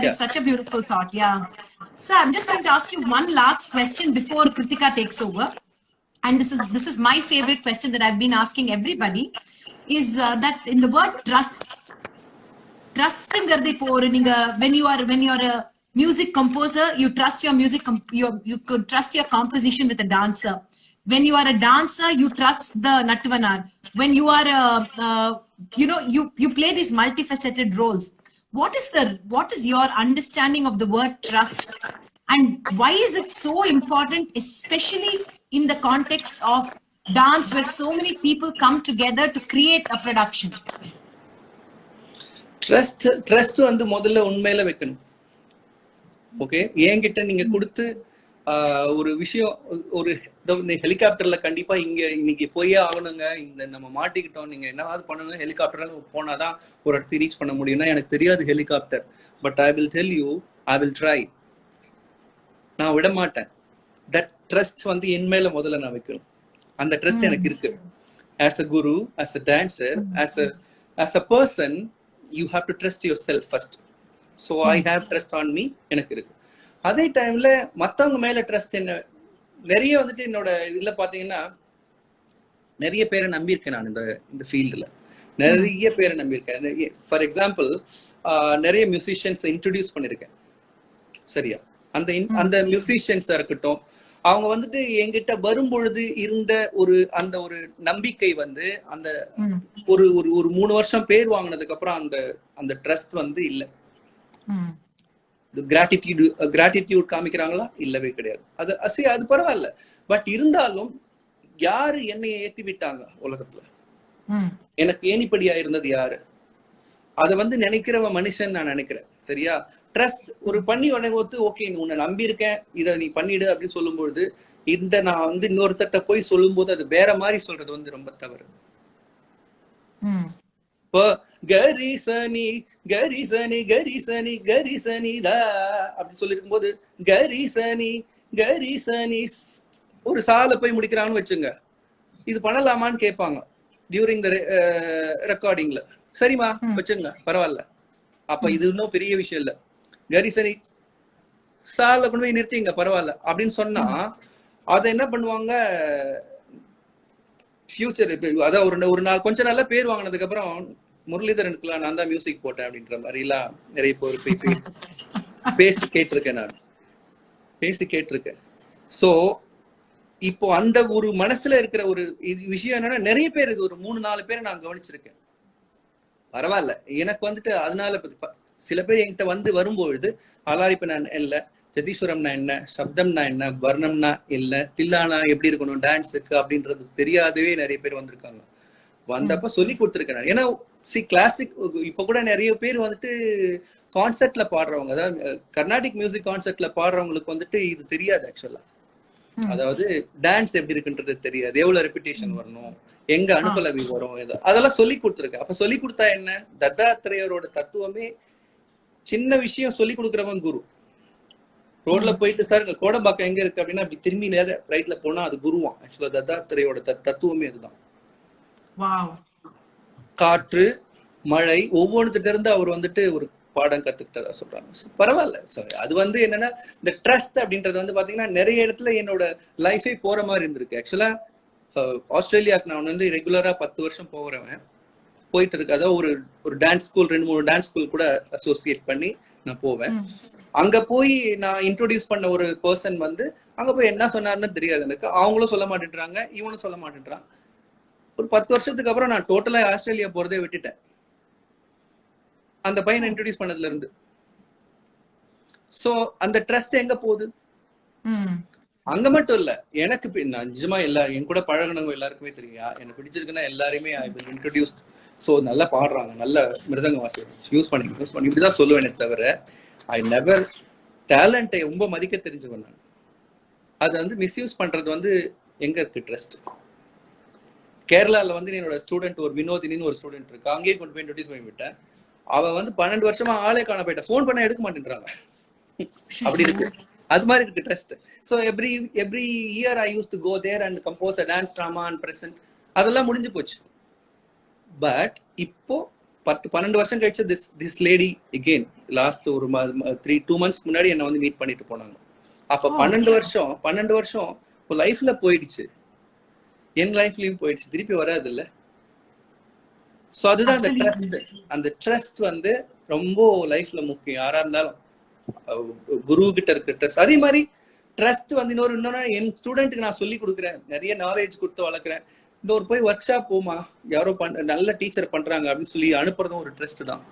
[SPEAKER 2] is such a beautiful thought. Yeah. So I'm just going to ask you one last question before Kritika takes over. And this is my favorite question that I've been asking everybody, is that in the word trust when you are a music composer, you trust your music, you could trust your composition with a dancer. When you are a dancer, you trust the Nattuvanar. When you are you play these multifaceted roles. What is your understanding of the word trust, and why is it so important, especially in the context of dance where so many people come together to create a production?
[SPEAKER 1] Trust முதல்ல உண்மையில வைக்கணும். Okay, என்கிட்ட நீங்க கொடுத்து ஒரு விஷயம், ஒரு ஹெலிகாப்டர்ல கண்டிப்பா இன்னைக்கு போயே ஆகணுங்க, நம்ம மாட்டிக்கிட்டோம், நீங்க என்னவாது பண்ணுங்க, ஹெலிகாப்டர்ல போனாதான் ஒரு இடத்துக்கு ரீச் பண்ண முடியும்னா எனக்கு தெரியாது helicopter. But I will tell you, I will try. நான் விட மாட்டேன். தட் ட்ரஸ்ட் என் மேல முதல்ல நான் வைக்கணும். அந்த ட்ரஸ்ட் எனக்கு இருக்கு. As a Guru, as a dancer, as a person, you have to trust your self first. So I have trust on me, எனக்கு இருக்கு. அதே டைம்ல மத்தவங்க மேல ட்ரஸ்ட் என்ன, நிறைய என்னோட இதுல பாத்தீங்கன்னா நிறைய பேரை நம்பியிருக்கேன் நான். இந்த ஃபீல்டுல நிறைய பேரை நம்பியிருக்கேன். ஃபார் எக்ஸாம்பிள், நிறைய மியூசிஷியன்ஸ் இன்ட்ரோடியூஸ் பண்ணிருக்கேன். சரியா? அந்த மியூசிஷியன்ஸா இருக்கட்டும், அவங்க என்கிட்ட வரும்பொழுது இருந்த அந்த ஒரு நம்பிக்கை அந்த ஒரு 3 வருஷம் பேர் வாங்கினதுக்கு அப்புறம் அந்த ட்ரஸ்ட் இல்ல. கிராட்டிடியூட் காமிக்கிறாங்களா? இல்லவே கிடையாது. அது பரவாயில்ல. பட் இருந்தாலும் யாரு என்னை ஏத்தி விட்டாங்க உலகத்துல, எனக்கு ஏணிப்படியா இருந்தது யாரு? அத நினைக்கிறவ மனுஷன் நான் நினைக்கிறேன். சரியா? ட்ரஸ்ட் ஒரு பண்ணி உடனே ஓகே உன்னை நம்பி இருக்கேன், இதை நீ பண்ணிடு அப்படின்னு சொல்லும்பொழுது, நான் இன்னொருத்தட்ட போய் சொல்லும் போது அது வேற மாதிரி சொல்றது ரொம்ப தவறு. கரிசனி கரிசனி கரிசனி கரிசனி தா அப்படி சொல்லிருக்கும் போது கரிசனி கரிசனி ஒரு சாலை போய் முடிக்கிறான்னு வச்சுங்க, இது பண்ணலாமான்னு கேட்பாங்க டியூரிங் த ரெக்கார்டிங்ல. சரிமா வச்சுங்க, பரவாயில்ல. அப்ப இது இன்னும் பெரிய விஷயம் இல்ல. கரிசனி சாலை கொண்டு போய் நிறுத்திங்க, பரவாயில்ல அப்படின்னு சொன்னா அதை என்ன பண்ணுவாங்க, ஃபியூச்சர் அதான் ஒரு நாள் கொஞ்ச நாள்ல பேர் வாங்கினதுக்கு அப்புறம் முரளிதரனுக்குலாம் நான் தான் மியூசிக் போட்டேன் அப்படின்ற மாதிரி எல்லாம் நிறைய பேர் பேசி கேட்டிருக்கேன். நான் பேசி கேட்டிருக்கேன். ஸோ இப்போ அந்த ஒரு மனசுல இருக்கிற ஒரு விஷயம் என்னன்னா, நிறைய பேர் இது ஒரு 3-4 பேரை நான் கவனிச்சிருக்கேன். பரவாயில்ல, எனக்கு வந்துட்டு அதனால சில பேர் என்கிட்ட வரும்பொழுது அலாரிப்பு நான் இல்ல, ஜதீஸ்வரம்னா என்ன, சப்தம்னா என்ன, வர்ணம்னா இல்ல, தில்லானா எப்படி இருக்கணும் டான்ஸுக்கு அப்படின்றது தெரியாதவே நிறைய பேர் வந்திருக்காங்க. வந்தப்ப சொல்லி கொடுத்துருக்கேன். ஏன்னா கிளாசிக் இப்ப கூட நிறைய பேர் வந்துட்டு கான்சர்ட்ல பாடுறவங்க, அதாவது கர்நாடிக் மியூசிக் கான்சர்ட்ல பாடுறவங்களுக்கு வந்துட்டு இது தெரியாது ஆக்சுவலா. அதாவது டான்ஸ் எப்படி இருக்குன்றது தெரியாது, எவ்வளவு ரெபிடேஷன் வரணும், எங்க அனுப்பலவி வரும், அதெல்லாம் சொல்லி கொடுத்துருக்கேன். அப்ப சொல்லி கொடுத்தா என்ன, தத்தாத்திரேயரோட தத்துவமே சின்ன விஷயம் சொல்லி கொடுக்குறவன் குரு. ரோட்ல போயிட்டு சார் கோடம்பாக்கம் எங்க இருக்கு அப்படின்னா அப்படி திரும்பி நேர ரைட்ல போனா அது குருவான். ஆக்சுவலா தத்தாத்திரேயோட தத்துவமே அதுதான். காற்று, மழை ஒவ்வொன்றுகிட்ட இருந்து அவர் வந்துட்டு ஒரு பாடம் கத்துக்கிட்டதா சொல்றாங்க. பரவாயில்ல சார். அது என்னன்னா இந்த ட்ரஸ்ட் அப்படின்றது பாத்தீங்கன்னா நிறைய இடத்துல என்னோட லைஃபே போற மாதிரி இருந்திருக்கு. ஆக்சுவலா ஆஸ்திரேலியாவுக்கு நான் ரெகுலரா 10 வருஷம் போகிறவன், போயிட்டு இருக்கு. அதாவது ஒரு டான்ஸ் ஸ்கூல், 2-3 டான்ஸ் ஸ்கூல் கூட அசோசியேட் பண்ணி நான் போவேன். அங்க போய் நான் இன்ட்ரோடியூஸ் பண்ண ஒரு பர்சன் அங்க போய் என்ன சொன்னாருன்னு தெரியாது எனக்கு. அவங்களும் சொல்ல மாட்டேன்றாங்க, இவனும் சொல்ல மாட்டேன்றான். ஒரு 10 வருஷத்துக்கு அப்புறம் நான் டோட்டலா ஆஸ்திரேலியா போறதே விட்டுட்டேன், அந்த பையனை இன்ட்ரோடியூஸ் பண்ணதுல இருந்து. சோ அந்த ட்ரஸ்ட் எங்க போகுது? அங்க மட்டும் இல்ல, எனக்கு நிஜமா எல்லாரும் என் கூட பழகினவங்க எல்லாருக்குமே தெரியும், எனக்கு பிடிச்சிருக்குன்னா எல்லாருமே ஐ வில் இன்ட்ரோடியூஸ். சோ நல்லா பாடுறாங்க, நல்ல மிருதங்க வாசி, யூஸ் பண்ணி இப்படிதான் சொல்லுவேனே தவிர ஐ நெவர் டேலண்டை ரொம்ப மதிக்க தெரிஞ்சவன் நான். அது மிஸ்யூஸ் பண்றது எங்க இருக்கு ட்ரஸ்ட்? கேரளால என்னோட ஸ்டூடெண்ட் ஒரு வினோதினின்னு ஒரு ஸ்டூடெண்ட் இருக்கு, அங்கேயே கொண்டு போய் இன்ட்ரோடியூஸ் பண்ணி விட்டேன். அவ 12 வருஷமா ஆளே காண போயிட்டா, போன் பண்ண எடுக்க மாட்டேன்றாங்க. அப்படி இருக்கு, அது மாதிரி இருக்கு trust. So every year I use to go there and compose a dance drama and present. அதெல்லாம் முடிஞ்சு போச்சு. பட் இப்போ 10-12 வருஷம் கழிச்சு திஸ் லேடி அகெயின் லாஸ்ட் ஒரு 2 months முன்னாடி என்ன மீட் பண்ணிட்டு போனாங்க. அப்ப 12 வருஷம் லைஃப்ல போயிடுச்சு, என் லைஃப்லயும் போயிடுச்சு, திருப்பி வராது இல்ல. சோ அதுதான் அந்த ட்ரஸ்ட் ரொம்ப லைஃப்ல முக்கியம். யாரா இருந்தாலும் குரு கிட்ட இருக்க ட்ரஸ்ட். அதே மாதிரி ட்ரஸ்ட் இன்னொன்னு என் ஸ்டூடெண்ட்டுக்கு நான் சொல்லி கொடுக்குறேன், நிறைய நாலேஜ் கொடுத்து வளர்க்குறேன். இன்னொரு போய் ஒர்க் ஷாப் போமா, யாரோ நல்ல டீச்சர் பண்றாங்க அப்படின்னு சொல்லி அனுப்புறதும் ஒரு ட்ரஸ்ட் தான்.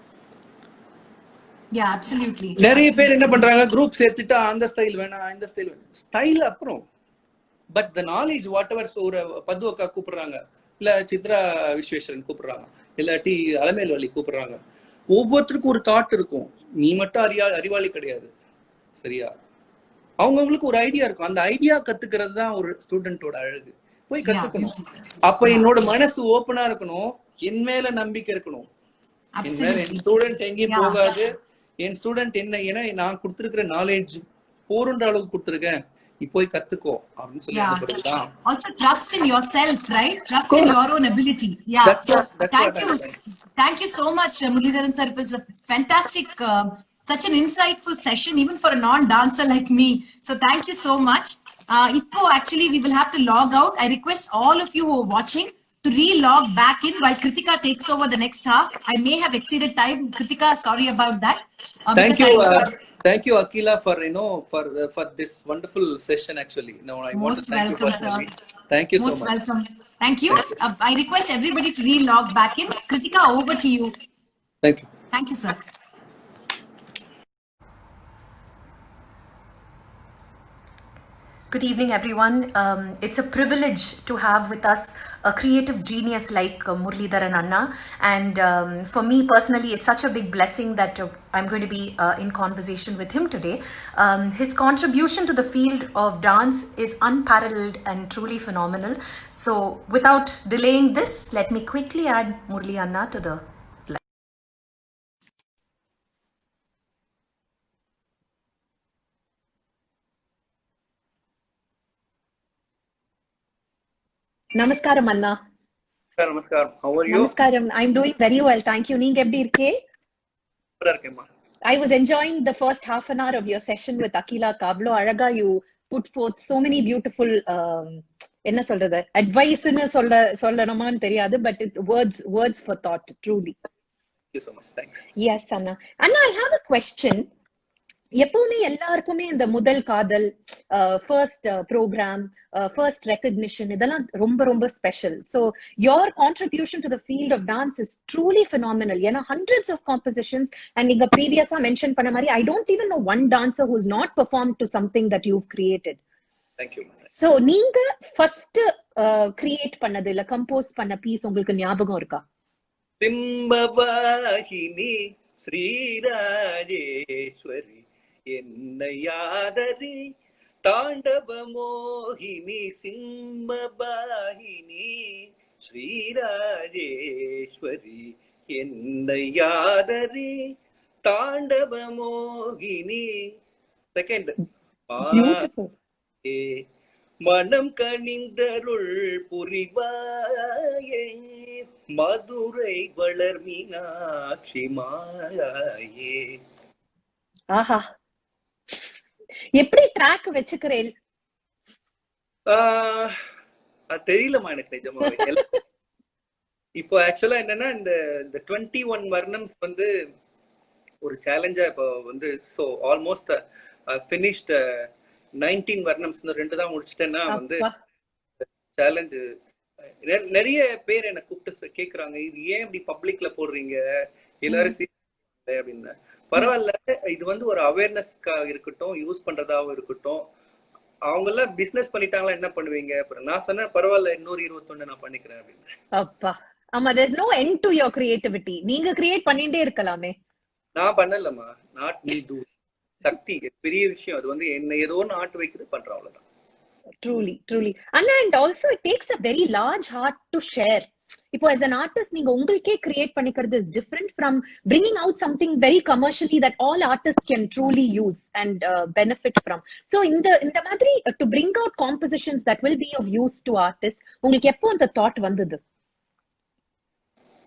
[SPEAKER 1] நிறைய பேர் என்ன பண்றாங்க, குரூப் சேர்த்துட்டா அந்த ஸ்டைல் வேணாம், இந்த ஸ்டைல் வேணும், ஸ்டைல் அப்புறம் but the knowledge what ever. ஒரு பத்வக்கா கூப்பிடுறாங்க, இல்ல சித்ரா விஸ்வேஸ்வரன் கூப்பிடுறாங்க, இல்லாட்டி அலமேல் வழி கூப்பிடுறாங்க. ஒவ்வொருத்தருக்கும் ஒரு தாட் இருக்கும், நீ மட்டும் அறிவாளி கிடையாது, சரியா? அவங்களுக்கு ஒரு ஐடியா இருக்கும், அந்த ஐடியா கத்துக்கிறது தான் ஒரு ஸ்டூடெண்டோட அழகு. போய் கத்துக்கணும். அப்ப என்னோட மனசு ஓப்பனா இருக்கணும், என் மேல நம்பிக்கை இருக்கணும். என் மேல என் ஸ்டூடெண்ட் எங்கேயும் போகாது, என் ஸ்டூடெண்ட் என்ன, ஏன்னா நான் கொடுத்திருக்கிற நாலேஜ் போருன்ற அளவுக்கு கொடுத்திருக்கேன், நீ போய் கத்துக்கோ அப்படின்னு சொல்லி அனுப்புறதுதான்.
[SPEAKER 2] Also trust in yourself, right? Trust in your own ability. Yeah. Thank you so much, Muralidharan sir. It was a fantastic, such an insightful session, even for a non-dancer like me. So thank you so much. Actually, we will have to log out. I request all of you who are watching to re-log back in while Kritika takes over the next half. I may have exceeded time. Kritika, sorry about that.
[SPEAKER 1] Thank you, Akila, for this wonderful session. Actually, no, I want to thank you personally. Thank you so much.
[SPEAKER 2] Most welcome. Thank you. I request everybody to re-log back in. Kritika, over to you.
[SPEAKER 1] Thank you.
[SPEAKER 2] Thank you, sir.
[SPEAKER 3] Good evening, everyone. It's a privilege to have with us a creative genius like Muralidharan Anna. And for me personally, it's such a big blessing that I'm going to be in conversation with him today. His contribution to the field of dance is unparalleled and truly phenomenal. So without delaying this, let me quickly add Murali Anna to the
[SPEAKER 4] Namaskaram, Anna.
[SPEAKER 1] Namaskaram. How are you?
[SPEAKER 4] Namaskaram. I'm doing very well. Thank you. Neenga eppadi irke? I was enjoying the first half an hour of your session with Akila Kablo. Alaga, you put forth so many beautiful enna solradhu advice nu sollanaman theriyadu, but words for thought, truly.
[SPEAKER 1] Thank you so much. Thanks.
[SPEAKER 4] Yes, Anna. Anna, I have a question. எப்பவுமே எல்லாருக்குமே இந்த முதல் காதல், first program, first recognition இதெல்லாம் ரொம்ப ரொம்ப special. So your contribution to the field of dance is truly phenomenal. ஏன்னா hundreds of compositions and நீங்க ப்ரீவியஸா மென்ஷன் பண்ண மாதிரி I don't even know one dancer who's not perform to something that you created.
[SPEAKER 1] Thank you.
[SPEAKER 4] So நீங்க first create பண்ணது இல்ல compose பண்ண piece உங்களுக்கு ஞாபகம் இருக்கா?
[SPEAKER 1] சிம்மவாகினி ஸ்ரீராஜேஸ்வரி என்னையாதரி தாண்டவ மோகினி சிம்மவாகினி ஸ்ரீராஜேஸ்வரி என்னையாதரி தாண்டவ மோகினி. Second
[SPEAKER 4] Beautiful.
[SPEAKER 1] மனம் கனிந்தருள் புரிவாயே மதுரை வளர் மீனாட்சி மாயே.
[SPEAKER 4] ஆஹா, எப்படி ட்ராக் வச்சுக்கிறேன்?
[SPEAKER 1] தெரியலமா எனக்கு நிஜமாவே. இப்போ ஆக்சுவலா என்னன்னா இந்த 21 வர்ணம்ஸ் வந்து ஒரு சேலஞ்சா இப்போ வந்து ஸோ ஆல்மோஸ்ட் ஃபினிஷ்ட் 19 வர்ணம்ஸ் இந்த 2 தான் முடிச்சிட்டேன்னா வந்து சேலஞ்சு. நிறைய பேர் என்ன கூப்பிட்டு கேக்குறாங்க, இது ஏன் இப்படி பப்ளிக்ல போடுறீங்க எல்லாரும் அப்படின்னு. பரவாயில்ல, இது வந்து ஒரு அவேர்னஸ்க்கா இருக்கட்டும், யூஸ் பண்றதாவும் இருக்கட்டும். அவங்க எல்லாம் பிசினஸ் பண்ணிட்டாங்களா என்ன பண்ணுவீங்க? அப்புறம் நான் சொன்னேன் பரவாயில்ல இன்னொரு 21 நான் பண்ணிக்கிறேன் அப்படின்னு.
[SPEAKER 4] அப்பா, ஆமா, there's no end to your creativity. நீங்க கிரியேட் பண்ணிட்டே இருக்கலாமே.
[SPEAKER 1] நான் பண்ணலமா, நாட் மீ டூ. சக்தி பெரிய விஷயம், அது வந்து என்ன ஏதோ நாட்டு வைக்கிறது பண்றோம், அவ்வளவுதான்.
[SPEAKER 4] Truly. And also it takes a very large heart to share. இப்போ as an artist நீங்க உங்களுக்கே கிரியேட் பண்ணிக்கிறது is different from bringing out something very commercially that all artists can truly use and benefit from. So இந்த மாதிரி to bring out compositions that will be of use to artists, உங்களுக்கு எப்போ அந்த thought வந்தது?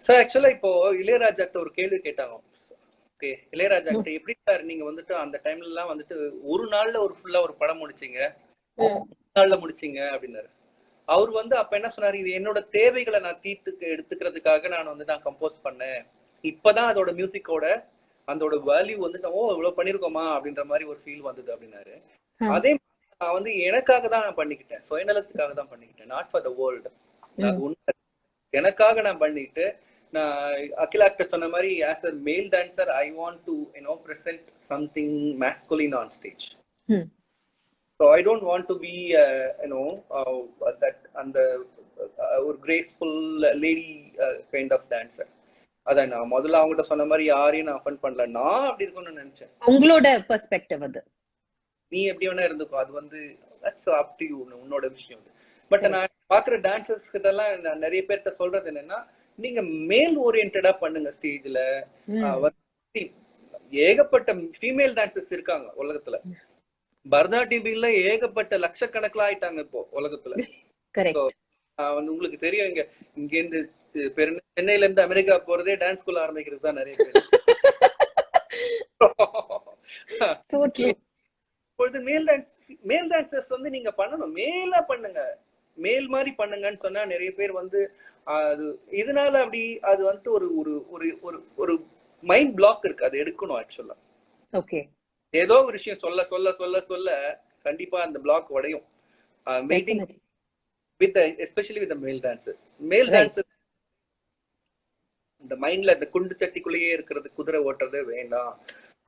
[SPEAKER 1] Sir ஆக்சுவலா இப்போ இளையராஜாட்ட ஒரு கேள்வி கேட்டாங்க. ஓகே, இளையராஜாட்ட எப்படி சார் நீங்க வந்துட்டு அந்த டைம்ல எல்லாம் வந்துட்டு ஒரு நாள்ல ஒரு ஃபுல்லா ஒரு படம் முடிச்சீங்க, நாள்ல முடிச்சீங்க அப்படின்னாரு. அவர் வந்து அப்ப என்ன சொன்னாரு, இது என்னோட தேவைகளை நான் எடுத்துக்கிறதுக்காக நான் வந்து நான் கம்போஸ் பண்ணேன். இப்பதான் அதோட மியூசிக்கோட அதோட வேல்யூ வந்து ஓ இவ்வளவு பண்ணிருக்கோமா அப்படின்ற மாதிரி ஒரு ஃபீல் வந்தது அப்படின்னாரு. அதே நான் வந்து எனக்காக தான் நான் பண்ணிக்கிட்டேன், சுயநலத்துக்காக தான் பண்ணிக்கிட்டேன், நாட் ஃபார் த வேர்ல்டு. எனக்காக நான் பண்ணிட்டு நான் அகிலாக்ட சொன்ன மாதிரி as a male dancer I want to present something masculine on stage. So I don't want to be that and the or graceful lady kind of dancer. அதான் நான் முதல்ல அவங்ககிட்ட சொன்ன மாதிரி யாரையும் நான் அஃபண்ட் பண்ணல, நான் அப்படி இருக்கணும்னு நினைச்சேன்.
[SPEAKER 4] உங்களோட பெர்ஸ்பெக்டிவ் அது,
[SPEAKER 1] நீ எப்படி வேணா இருந்துக்கோ, அது வந்து that's up to you, உன்னோட விஷயம். பட் நான் பாக்குற டான்சர்ஸ் கிட்ட எல்லாம் நான் நிறைய பேர்கிட்ட சொல்றது என்னன்னா, நீங்க மேல் ஓரியன்டா பண்ணுங்க ஸ்டேஜ்ல. ஏகப்பட்ட ஃபீமேல் டான்சர்ஸ் இருக்காங்க உலகத்துல. பரதநாட்டியம்ல ஏகப்பட்ட லட்சக்கணக்கில் ஆயிட்டாங்க இப்போ உலகத்துல. வந்து உங்களுக்கு தெரியும், இங்க இருந்து சென்னையில இருந்து அமெரிக்கா போறதே டான்ஸ் ஸ்கூல் ஆரம்பிக்கிறது தான் நிறைய பேர். மேல் டான்சர்ஸ் வந்து நீங்க பண்ணணும், மேலா பண்ணுங்க, மேல் மாதிரி பண்ணுங்கன்னு சொன்னா நிறைய பேர் வந்து அது இதனால அப்படி அது வந்து ஒரு ஒரு ஒரு ஒரு மைண்ட் பிளாக் இருக்கு, அது எடுக்கணும் ஆக்சுவலா.
[SPEAKER 4] ஓகே,
[SPEAKER 1] ஏதோ ஒரு விஷயம் சொல்ல சொல்ல சொல்ல சொல்ல கண்டிப்பா அந்த பிளாக் உடையும். வெயிட்டிங் வித் எஸ்பெஷலி வித் மேல் டான்சர்ஸ். மேல் டான்சர்ஸ் இந்த மைண்ட்ல இந்த குண்டு சட்டிக்குள்ளேயே இருக்கிறது, குதிரை ஓட்டுறது வேண்டாம்.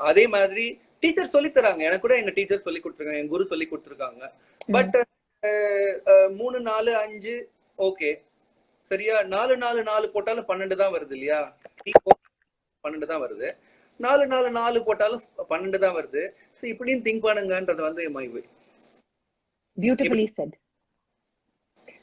[SPEAKER 1] அதே மாதிரி டீச்சர் சொல்லி தராங்க, எனக்கு கூட எங்க டீச்சர் சொல்லி கொடுத்துருக்காங்க, எங்க குரு சொல்லி கொடுத்துருக்காங்க. பட் 3 4 5 ஓகே சரியா, 4 4 4 போட்டாலும் 12 தான் வருது இல்லையா? 12 தான் வருது. 4 4 4 போட்டாலும் 12 தான் வருது. சோ இப்படியும் திங்க் பண்ணுங்கன்றது வந்து my way.
[SPEAKER 4] Beautifully said.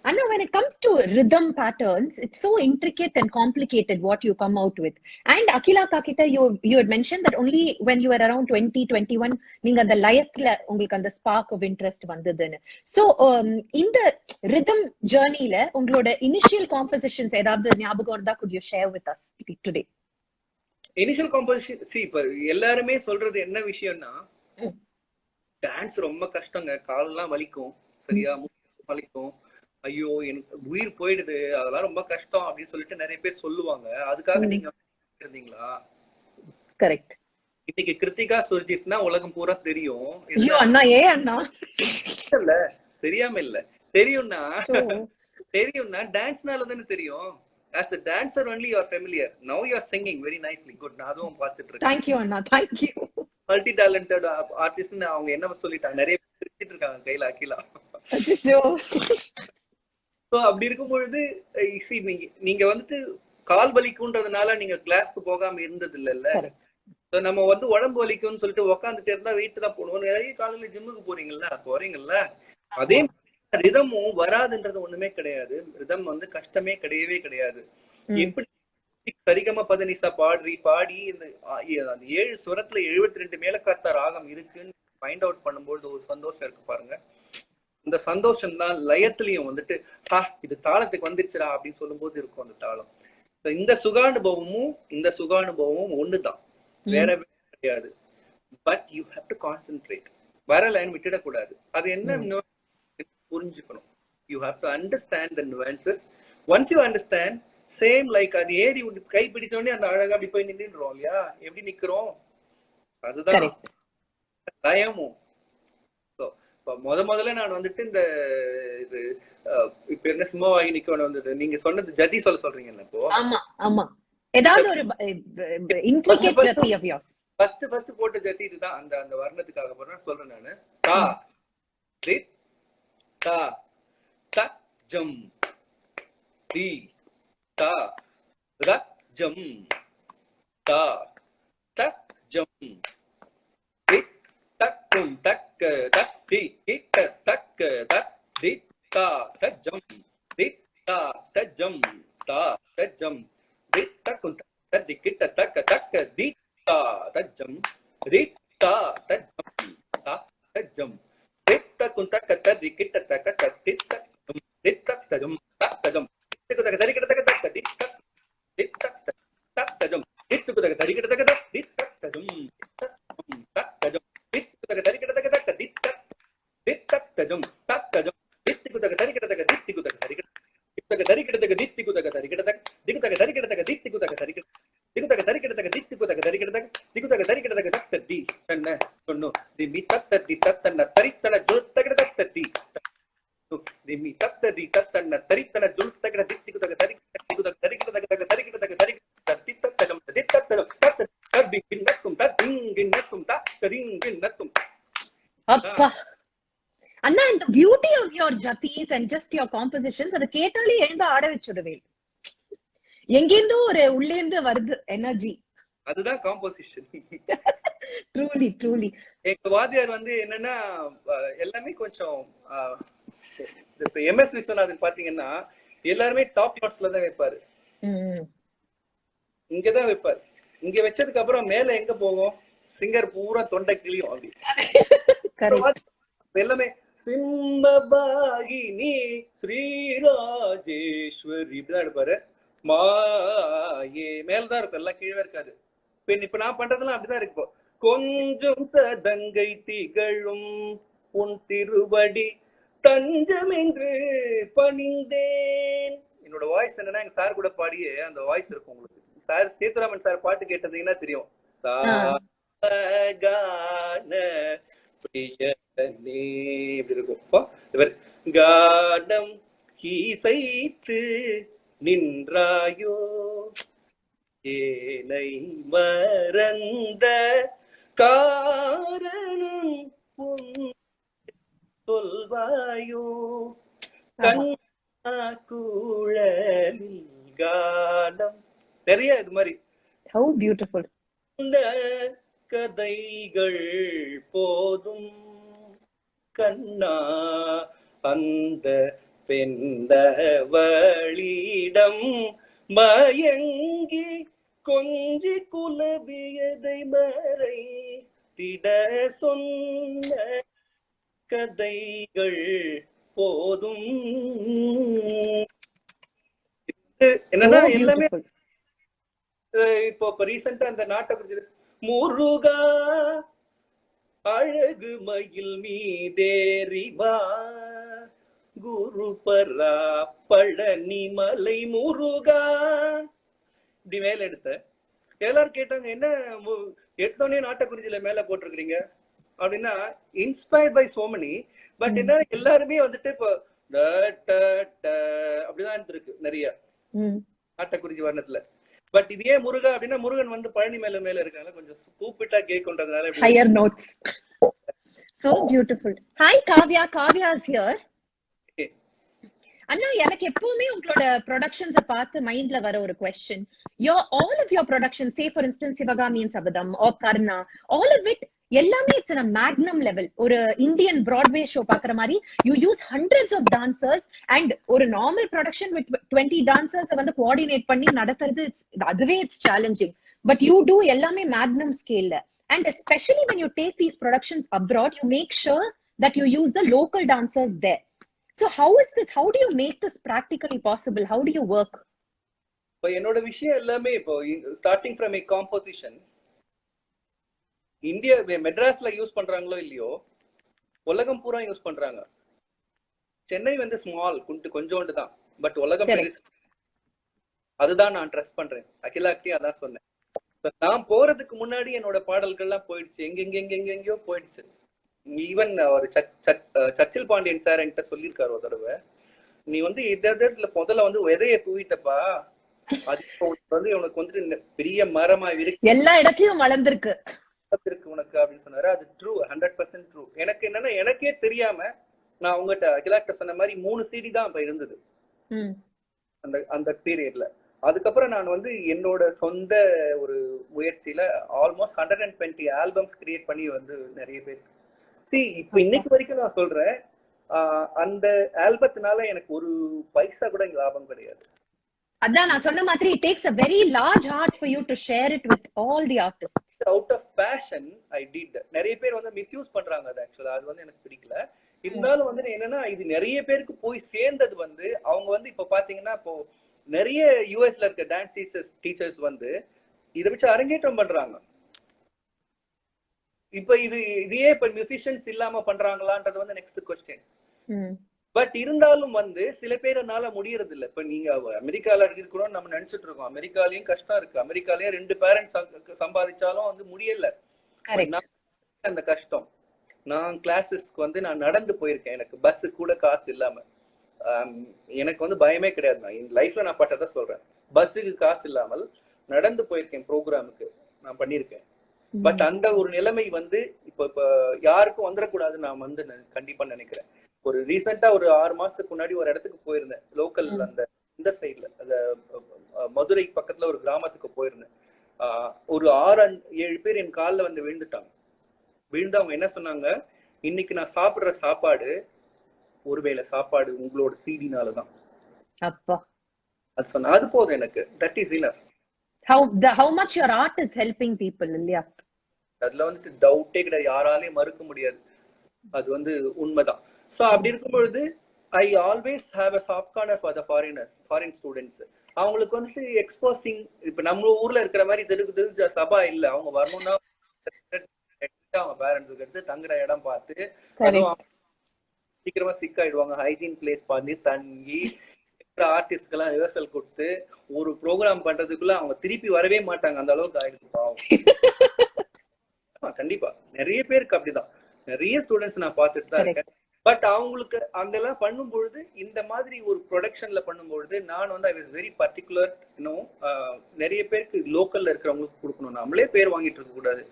[SPEAKER 4] Anna, when it comes to rhythm patterns, it's so intricate and complicated what you come out with. And Akila Kakita, you had mentioned that only when you were around 20, 21, நீங்க அந்த லயத்துல உங்களுக்கு அந்த spark of interest வந்ததுன்னு. So in the rhythm journey ல உங்களோட initial compositions ஏதாவது ஞாபகம் இருந்தா could you share with us today?
[SPEAKER 1] Initial composition இப்ப எல்லாருமே சொல்றது என்ன விஷயம்னா, டான்ஸ் ரொம்ப கஷ்டங்க, காலெல்லாம் வலிக்கும் சரியா, வலிக்கும், ஐயோ எனக்கு உயிர் போயிடுது, அதெல்லாம் ரொம்ப கஷ்டம் அப்படின்னு சொல்லிட்டு நிறைய பேர் சொல்லுவாங்க. அதுக்காக நீங்க இருந்தீங்களா?
[SPEAKER 4] கரெக்ட்.
[SPEAKER 1] இன்னைக்கு கிருத்திகா சுர்ஜித்னா உலகம் பூரா தெரியும்.
[SPEAKER 4] ஐயோ அண்ணா அண்ணா
[SPEAKER 1] இல்ல தெரியாம இல்ல, தெரியும்னா தெரியும்னா டான்ஸ்னால தானே தெரியும். As a dancer only you are familiar. Now you are singing very nicely. Good. நான் அதுவும் பார்த்துட்டு இருக்கேன்.
[SPEAKER 4] Thank you Anna, thank you.
[SPEAKER 1] Multi talented artist அவங்க என்ன சொல்லிட்டாங்க, நிறைய பேர் தெரிஞ்சிட்டு இருக்காங்க கையில அகிலா.
[SPEAKER 4] அச்சச்சோ.
[SPEAKER 1] சோ அப்படி இருக்கும் பொழுது நீங்க வந்துட்டு கால் வலிக்குன்றதுனால நீங்க கிளாஸ்க்கு போகாம இருந்தது இல்லல்ல. நம்ம வந்து உடம்பு வலிக்கும்னு சொல்லிட்டு உட்காந்துட்டு இருந்தா வெயிட் தான் போடுவோம். நிறைய காலையில ஜிம்முக்கு போறீங்கல்ல, அதே ரிதமும் வராதுன்றது ஒண்ணுமே கிடையாது. ரிதம் வந்து கஷ்டமே கிடையவே கிடையாது. எப்படி சரிகம பதனிசா பாடி இந்த 7 சுரத்துல 72 மேலக்காத்த ராகம் இருக்குன்னு ஃபைண்ட் அவுட் பண்ணும்போது ஒரு சந்தோஷம் இருக்கு பாருங்க. இந்த சந்தோஷம் தான் லயத்திலையும் வந்துட்டு இது தாளத்துக்கு வந்துருச்சுடா அப்படின்னு சொல்லும் போது இருக்கும் அந்த தாளம். இந்த சுகானுபவமும் ஒண்ணுதான், வேற கிடையாது. But you have to concentrate. வர லைன் விட்டுடக்கூடாது. அது என்ன புரிஞ்சுக்கணும். You have to understand the nuances. Once you understand, same like அது ஏறி கை பிடிச்ச உடனே அந்த அழகா அப்படி போய் நின்றுறோம் இல்லையா, எப்படி நிக்கிறோம், அதுதான் லயமும். முதல்ல நான் வந்துட்டு இந்த இது இப்ப என்ன சிம்மவாகி நிக்கணும் வந்தது, நீங்க சொன்னது ஜதி சொல்றீங்கல்ல. இப்போ
[SPEAKER 4] ஆமா ஆமா, ஏதாவது ஒரு intricate Jati of yours.
[SPEAKER 1] First போட்ட ஜதி இதுதான். அந்த வர்ணத்துக்காக போறேன் சொல்றேன் நானு. தா தி தா த ஜம் தி தா ர ஜம் தா த ஜம் தி தக்கும் தக்க த தி த தக்க த தி தா த ஜம் தி தா த ஜம் தா த ஜம் தி தக்கும் த தி கிட்ட தக்க தக்க தி தா த ஜம் தி தா த ஜம் தா த ஜம் தி தக்கும் தக்க த தி கிட்ட தக்க த தி தக்கும் தி தக்க ஜம் தக்க ஜம் தி தக்க தரி கிட்ட தக்க தக்க தி தக்க தி தக்க தக்க ஜம் தி தக்க தரி கிட்ட தக்க தி தக்க ஜம் தக்க ஜம் தி தக்க தரி கிட்ட தக்க தக்க தி தக்க தி தக்க ஜம் தக்க ஜம் தி தக்க தரி கிட்ட தக்க தி தக்க தரி கிட்ட தக்க தரி கிட்ட தக்க தி தக்க தரி கிட்ட தக்க தி தக்க தரி கிட்ட தக்க தி தக்க தரி கிட்ட திகுதக தரிக்கிடதக திக்குதக தரிக்கிடதக திகுதக தரிக்கிடதக தத்ததி தன்ன சொன்னு திமி தத்ததி தத்தன்ன தரித்தன ஜுல்தகட தத்ததி திமி தத்ததி தத்தன்ன தரித்தன ஜுல்தகட திக்குதக தரிக்கிடதக தரிக்கிடதக தரிக்கிடதக தரிக்கிடதக தித்ததகம் தித்ததகம் தத்த தர்பிங்கின்னக்கும் தர்பிங்கின்னக்கும் தரிங்கின்னக்கும்.
[SPEAKER 4] அப்பா அண்ணா, இந்த beauty of your jathis and just your compositions, அதை கேட்டாலே எழுந்து ஆட வச்சுடுவே. எங்கேந்தோ ஒரு உள்ளேந்து வருது எனர்ஜி.
[SPEAKER 1] அதுதான் காம்போசிஷன்.
[SPEAKER 4] Truly truly.
[SPEAKER 1] எங்க வாத்தியார் வந்து என்னன்னா எல்லாமே கொஞ்சம் எம்எஸ் விஸ்வநாதன் பாத்தீங்கன்னா எல்லாருமே டாப் நாட்ஸ்ல தான் வைப்பாரு. இங்கதான் வைப்பாரு. இங்க வச்சதுக்கு அப்புறம் மேல எங்க போகும், சிங்கர் பூரா தொண்டை கிளியும். அப்படி எல்லாமே சிம்மபாகினி ஸ்ரீராஜேஸ்வரி இப்படிதான் எடுப்பாரு. மாயே மேலதான் இருக்கும், எல்லாம் கீழே இருக்காது. இப்ப நான் பண்றதெல்லாம் அப்படிதான் இருக்கு. கொஞ்சம் சதங்கை திகழும் உன் திருவடி தஞ்சம் என்று பணிந்தேன். என்னோட வாய்ஸ் என்னன்னா எங்க சார் கூட பாடியே அந்த வாய்ஸ் இருக்கும் உங்களுக்கு. சார் சேதுராமன் சார் பாட்டு கேட்டதுன்னா தெரியும். இப்படி இருக்கும். கானம் இசைத்து நின்றாயோ ஏனை மறந்த காரணம் சொல்வாயோ கண்ணா குழலில் கானம். நிறைய இது மாதிரி
[SPEAKER 4] how beautiful
[SPEAKER 1] கதைகள் போதும் கண்ணா அந்த பெண்டவளிடம் மயங்கி கொஞ்சி குலவியதை மறை திட சொன்ன கதைகள் போதும். என்னன்னா எல்லாமே இப்போ ரீசெண்டா அந்த நாட்டை முருகா அழகு மயில் மீதேறிவா குரு பரா பழனி மலை முருகா இப்படி மேல எடுத்த எல்லாரும் கேட்டாங்க என்ன எடுத்தோடனே நாட்டக்குறிஞ்சில மேல போட்டிருக்கீங்க அப்படின்னா inspired by so many. But என்ன எல்லாருமே வந்துட்டு இப்போ அப்படிதான் இருக்கு நிறைய நாட்டக்குறிஞ்சி வர்ணத்துல. பட் இதே முருகா அப்படின்னா முருகன் வந்து பழனி மேல மேல இருக்காங்க, கொஞ்சம் கூப்பிட்டா கேட்கன்றதுனால
[SPEAKER 4] higher notes. So beautiful. Hi Kavya, Kavya is here. அண்ணா எனக்கு எப்பவுமே உங்களோட ப்ரொடக்ஷன்ஸை பார்த்து மைண்ட்ல வர ஒரு question, all of your productions, say for instance Sivakami and Sabatham or Karna, all of it எல்லாமே it's in a magnum level. ஒரு இந்தியன் பிராட்வே ஷோ பாக்குற மாதிரி you use hundreds of dancers and ஒரு நார்மல் ப்ரொடக்ஷன் with 20 dancers வந்து coordinate பண்ணி நடத்துறது அதுவே it's challenging. But you do எல்லாமே magnum scale. And especially when you take these productions abroad, you make sure that you use the local dancers there. So how is this? How do you make this practically possible? How do you work?
[SPEAKER 1] இப்போ என்னோட விஷயம் எல்லாமே இப்போ starting from A composition, India மெட்ராஸ்ல use பண்றாங்களோ இல்லையோ உலகம் பூரா யூஸ் பண்றாங்க. சென்னை வந்து ஸ்மால் கொஞ்சோண்டு தான், பட் உலகம் அதுதான் நான் ட்ரஸ்ட் பண்றேன். அகிலாக்கி அதான் சொன்னேன். நான் போறதுக்கு முன்னாடி என்னோட பாடல்கள்லாம் போயிடுச்சு, எங்கெங்கயோ போயிடுச்சு. ஈவன் ஒரு சர்ச்சில் பாண்டியன் சார் என்கிட்ட சொல்லியிருக்காரு ஒரு தடவை, நீ வந்து இடத்துல முதல்ல வந்து விதைய தூவிட்டப்பா, அது வந்து உனக்கு வந்து பெரிய மரமா இருக்கு,
[SPEAKER 4] எல்லா இடத்துலயும் வளர்ந்துருக்கு
[SPEAKER 1] உனக்கு அப்படின்னு சொன்னாரு. அது ட்ரூ, 100% ட்ரூ. எனக்கு என்னன்னா எனக்கே தெரியாம நான் உங்ககிட்ட அகிலாக்கிட்ட சொன்ன மாதிரி 3 CD தான் அப்ப இருந்தது அந்த பீரியட்ல. அதுக்கப்புறம் நான் வந்து என்னோட சொந்த ஒரு முயற்சியில ஆல்மோஸ்ட் 120 ஆல்பம்ஸ் கிரியேட் பண்ணி வந்து நிறைய பேர் இப்ப இன்னைக்கு வரைக்கும் நான் சொல்றேன், அந்த ஆல்பத்தினால எனக்கு ஒரு பைசா கூட இங்க லாபம் கிடையாது.
[SPEAKER 4] அதான் நான் சொன்ன மாதிரி it takes a very large heart for you to share it with all the artists.
[SPEAKER 1] Out of passion I did. நிறைய பேர் வந்து மிஸ்யூஸ் பண்றாங்க அது. ஆக்சுவலா அது வந்து எனக்கு பிடிக்கல. இருந்தாலும் வந்து என்னன்னா இது நிறைய பேருக்கு போய் சேர்ந்தது வந்து அவங்க வந்து இப்ப பாத்தீங்கன்னா இப்போ நிறைய யூஎஸ்ல இருக்க டான்ஸ் டீச்சர்ஸ் வந்து இதை வச்சு அரங்கேற்றம் பண்றாங்க. இப்ப இதையே இப்ப மியூசிஷியன்ஸ் இல்லாம பண்றாங்களான்றது வந்து நெக்ஸ்ட் கொஸ்டின். பட் இருந்தாலும் வந்து சில பேருனால முடியறது இல்ல. இப்ப நீங்க அமெரிக்கால இருக்கணும் நம்ம நினைச்சிட்டு இருக்கோம், அமெரிக்காலயும் கஷ்டம் இருக்கு. அமெரிக்காலயும் 2 பேரண்ட்ஸ் சம்பாதிச்சாலும் வந்து முடியல அந்த கஷ்டம். நான் கிளாஸஸ்க்கு வந்து நான் நடந்து போயிருக்கேன், எனக்கு பஸ் கூட காசு இல்லாம. எனக்கு வந்து பயமே கிடையாது. நான் என் லைஃப்ல நான் பட்டதை சொல்றேன். பஸ்ஸுக்கு காசு இல்லாமல் நடந்து போயிருக்கேன், ப்ரோக்ராமுக்கு நான் பண்ணிருக்கேன். பட் அந்த ஒரு நிலைமை வந்து இப்ப யாருக்கும் வந்துடக்கூடாது நான் வந்து கண்டிப்பா நினைக்கிறேன். ஒரு ரீசெண்டா ஒரு 6 மாசத்துக்கு முன்னாடி ஒரு இடத்துக்கு போயிருந்தேன், லோக்கல் அந்த இந்த சைட்ல அந்த மதுரை பக்கத்துல ஒரு கிராமத்துக்கு போயிருந்தேன். ஒரு 6-7 பேர் என் காலில் வந்து விழுந்துட்டாங்க. விழுந்து அவங்க என்ன சொன்னாங்க, இன்னைக்கு நான் சாப்பிடுற சாப்பாடு ஒருவேளை சாப்பாடு உங்களோட சீடினாலதான்.
[SPEAKER 4] அப்பா
[SPEAKER 1] அது சொன்னா அது போதும் எனக்கு. That is enough.
[SPEAKER 4] How much your art is helping people இல்லையா?
[SPEAKER 1] அதுல வந்துட்டு டவுட்டே கிடையாது, யாராலையும் மறுக்க முடியாது. அது வந்து உண்மைதான். சோ அப்படி இருக்கும்பொழுது I always have a soft corner for the foreign students. அவங்களுக்கு வந்துட்டு எக்ஸ்போசிங், இப்ப நம்ம ஊர்ல இருக்கிற மாதிரி தெரிஞ்ச சபா இல்ல. அவங்க வரணும்னா அவங்க பேரண்ட்ஸுக்கு எடுத்து தங்குற இடம் பார்த்து சீக்கிரமா சிக் ஆயிடுவாங்க. ஹைஜீன் பிளேஸ் பண்ணி தங்கி ஆர்டிஸ்ட்க்கு எல்லாம் ரிஹர்சல் கொடுத்து ஒரு ப்ரோக்ராம் பண்றதுக்குள்ள அவங்க திருப்பி வரவே மாட்டாங்க. அந்த அளவுக்கு ஆயிடுச்சு பாவம். கண்டிப்பா நிறைய பேருக்கு அப்படிதான், நிறைய ஸ்டூடெண்ட்ஸ் நான் பார்த்துட்டு தான் இருக்கேன். பட் அவங்களுக்கு அங்கெல்லாம் பண்ணும்பொழுது இந்த மாதிரி ஒரு ப்ரொடக்ஷன்ல பண்ணும்பொழுது நான் வந்து ஐ வாஸ் வெரி பர்டிகுலர். இன்னும் நிறைய பேருக்கு லோக்கல்ல இருக்கிறவங்களுக்கு கொடுக்கணும், நம்மளே பேர் வாங்கிட்டு இருக்க கூடாது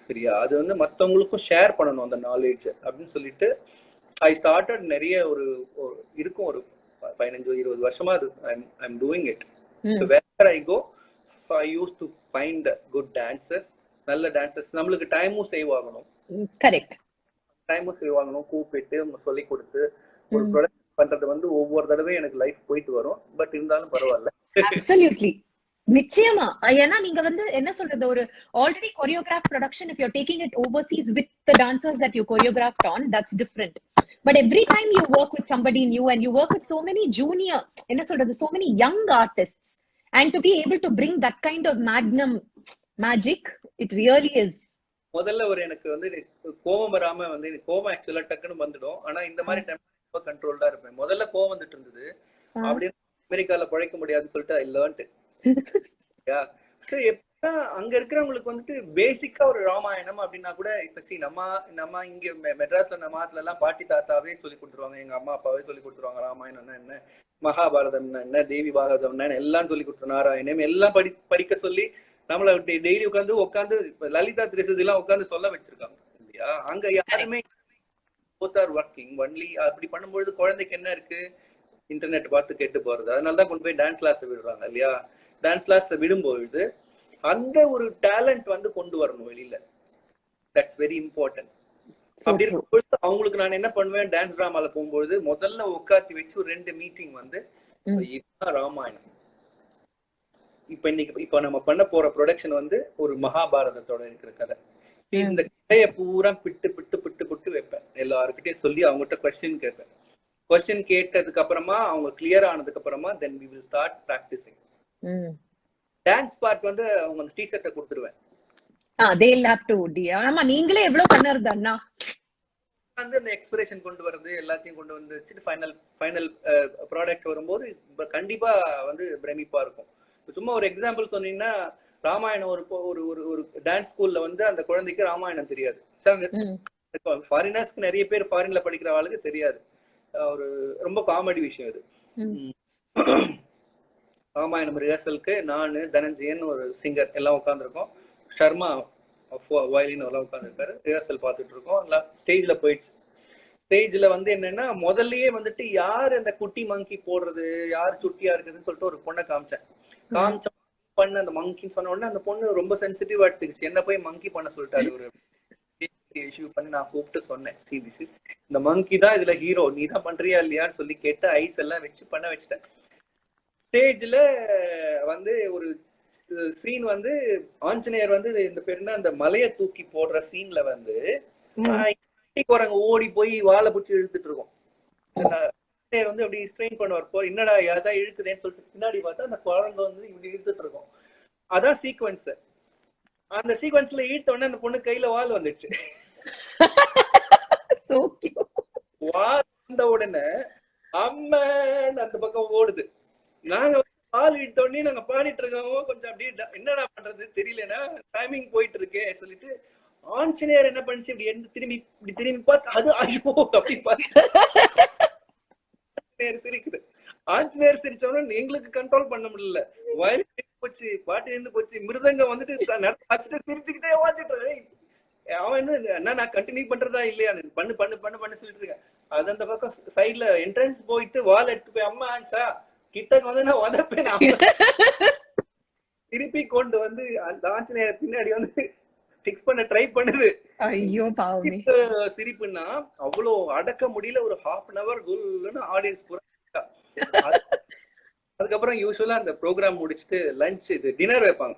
[SPEAKER 1] சரியா. அது வந்து மற்றவங்களுக்கும் ஷேர் பண்ணணும் அந்த நாலேஜ் அப்படின்னு சொல்லிட்டு ஐ ஸ்டார்டட். நிறைய ஒரு இருக்கும் ஒரு 15-20 வருஷமா I'm doing it. So wherever I go, I used to find good dancers, நல்ல dancers. நம்மளுக்கு டைமும் சேவ் ஆகணும்.
[SPEAKER 4] கரெக்ட்.
[SPEAKER 1] டைமும் சேவ் ஆகணும், கூப்பிட்டு சொல்லி கொடுத்து ஒரு ப்ரொடக்ட் பண்றது வந்து ஒவ்வொரு தடவை எனக்கு லைஃப் போயிட்டு வரும். பட் இருந்தாலும் பரவாயில்ல.
[SPEAKER 4] Absolutely. நிச்சயமா. ஏன்னா நீங்க வந்து என்ன சொல்றது, ஒரு already choreographed production, if you're taking it overseas with the dancers that you choreographed on, that's different. But every time you work with somebody new and you work with so many junior, என்ன சொல்றது, so many young artists, and to be able to bring that kind of magnum magic, it really is.
[SPEAKER 1] முதல்ல ஒரு எனக்கு வந்து கோபம் வராம வந்து கோபம் ஆக்சுவலா டக்குன்னு வந்துடும். ஆனா இந்த மாதிரி டைம் ரொம்ப கண்ட்ரோல்டா இருப்பேன். முதல்ல கோபம் வந்துட்டு இருந்தது, அப்படியே அமெரிக்கால பழைக்க முடியாதுன்னு சொல்லிட்டு ஐ லேர்ன்ட். அங்க இருக்கிறவங்களுக்கு வந்துட்டு பேசிக்கா ஒரு ராமாயணம் அப்படின்னா கூட இப்ப நம்ம இங்க மெட்ராஸ்ல நம்ம ஆத்துல எல்லாம் பாட்டி தாத்தாவே சொல்லி கொடுத்துருவாங்க, எங்க அம்மா அப்பாவே சொல்லி கொடுத்துருவாங்க. ராமாயணம்னா என்ன, மகாபாரதம்னா என்ன, தேவி பாகவதம்னா எல்லாம் சொல்லி கொடுத்துரு, நாராயணம் எல்லாம் படிக்க சொல்லி நம்மள டெய்லி உட்காந்து லலிதா திரிசதி எல்லாம் உட்காந்து சொல்ல வச்சிருக்காங்க இல்லையா. அங்க யாருமே both are working only. அப்படி பண்ணும்பொழுது குழந்தைக்கு என்ன இருக்கு, இன்டர்நெட் பார்த்து கெட்டு போறது. அதனாலதான் கொண்டு போய் டான்ஸ் கிளாஸ் விடுறாங்க இல்லையா. டான்ஸ் கிளாஸ் விடும்பொழுது அந்த ஒரு டேலண்ட் கொண்டு வரணும் வெளியில. That's very important. அப்படி இருக்கும்பொழுது அவங்களுக்கு நான் என்ன பண்ணுவேன், டான்ஸ் டிராமால போகும்பொழுது முதல்ல உட்காந்து வச்சு ஒரு 2 மீட்டிங் இதுதான் ராமாயணம். இப்ப நம்ம பண்ண போற ப்ரொடக்ஷன் ஒரு மகாபாரதத்தோட இருக்கிற கதை. இந்த கதையை பூரா பிட்டு வைப்பேன். எல்லாருக்கிட்டையும் சொல்லி அவங்ககிட்ட கொஸ்டின் கேட்பேன். கொஸ்டின் கேட்டதுக்கு அப்புறமா அவங்க கிளியர் ஆனதுக்கு அப்புறமா then we will start practicing. Dance part அவங்க டீச்சர்ட்ட கொடுத்துருவேன்.
[SPEAKER 4] they'll have to ஆமா நீங்களே எவ்வளவு பண்ணறது அண்ணா
[SPEAKER 1] அந்த எக்ஸ்பிரஷன் கொண்டு வரது எல்லாத்தையும் கொண்டு வந்து ஃபைனல் ப்ராடக்ட் வரும்போது கண்டிப்பா பிரமிப்பா இருக்கும். சும்மா ஒரு எக்ஸாம்பிள் சொன்னீங்கன்னா, ராமாயணம் ஒரு டான்ஸ் ஸ்கூல்ல அந்த குழந்தைக்கு ராமாயணம் தெரியாது. ஃபாரினர்ஸ்க்கு நிறைய பேர் ஃபாரின்ல படிக்கிறவங்களுக்கு தெரியாது. ஒரு ரொம்ப காமெடி விஷயம் இது. ராமாயணம் ரிஹர்சலுக்கு நான் தனஞ்சயன் ஒரு சிங்கர் எல்லாம் உட்காந்துருக்கோம். ஷர்மா வயலின் எல்லாம் உட்காந்துருக்காரு. ரிஹர்சல் பார்த்துட்டு இருக்கோம். எல்லாம் ஸ்டேஜ்ல போயிடுச்சு. ஸ்டேஜ்ல என்னன்னா முதல்லயே யார் அந்த குட்டி மங்கி போடுறது, யார் சுட்டியா இருக்குதுன்னு சொல்லிட்டு ஒரு பொண்ணை காமிச்ச பண்ண அந்த மங்கின்னு சொன்ன உடனே அந்த பொண்ணு ரொம்ப சென்சிட்டிவா எடுத்துக்கிச்சு. என்ன போய் மங்கி பண்ண சொல்லிட்டாரு. ஒரு இஷ்யூ பண்ணி நான் கூப்பிட்டு சொன்னேன், இந்த மங்கி தான் இதுல ஹீரோ, நீ தான் பண்றியா இல்லையான்னு சொல்லி கேட்டு ஐஸ் எல்லாம் வச்சு பண்ண வச்சுட்டேன். ஸ்டேஜ்ல ஒரு சீன் ஆஞ்சநேயர் இந்த பேருன்னா அந்த மலையை தூக்கி போடுற சீன்ல குரங்கு ஓடி போய் வாழை பிடிச்சி இழுத்துட்டு இருக்கோம். அப்படி ஸ்ட்ரெயின் பண்ணுவார், என்னடா ஏதாவது இழுக்குதேன்னு சொல்லிட்டு பின்னாடி பார்த்தா அந்த குழந்தை இப்படி இழுத்துட்டு இருக்கோம். அதான் சீக்வன்ஸ். அந்த சீக்வன்ஸ்ல இழுத்த உடனே அந்த பொண்ணு கையில வால் வந்துடுச்சு. வால் வந்த உடனே அம்மன் அந்த பக்கம் ஓடுது. நாங்க வால் இழுத்த உடனே நாங்க பாடிட்டு இருக்கோம். கொஞ்சம் அப்படியே என்னடா பண்றது தெரியலன்னா டைமிங் போயிட்டு இருக்கேன் சொல்லிட்டு ஆஞ்சநேயர் என்ன பண்ணிச்சு, இப்படி திரும்பி பார்த்து அது ஐயோ அப்படி பார்த்து சிரிக்குது. ஆஞ்சநேயர் சிரிச்சவன எங்களுக்கு கண்ட்ரோல் பண்ண முடியல. வயலின் போச்சு, பாட்டு நின்று போச்சு, மிருதங்கம் சிரிச்சுக்கிட்டே வாச்சிட்டு அவன் என்ன நான் கண்டினியூ பண்றதா இல்லையா, பண்ணு சொல்லிட்டு இருக்கேன். அது அந்த பக்கம் சைட்ல என்ட்ரன்ஸ் போயிட்டு வால் எடுத்து போய் அம்மா ஆன்சா கிட்ட நான் உதப்பேன். திருப்பி கொண்டு அந்த ஆஞ்சநேயர் பின்னாடி பிக்ஸ் பண்ண ட்ரை பண்ணுது.
[SPEAKER 4] ஐயோ பாவமே.
[SPEAKER 1] சிரிப்புன்னா அவ்வளோ அடக்க முடியல. ஒரு ½ an hour குல்லுன்னு ஆடியன்ஸ் பூரா. அதுக்கப்புறம் யூஸ்வலா அந்த ப்ரோக்ராம் முடிச்சுட்டு லஞ்ச் டின்னர் வைப்பாங்க.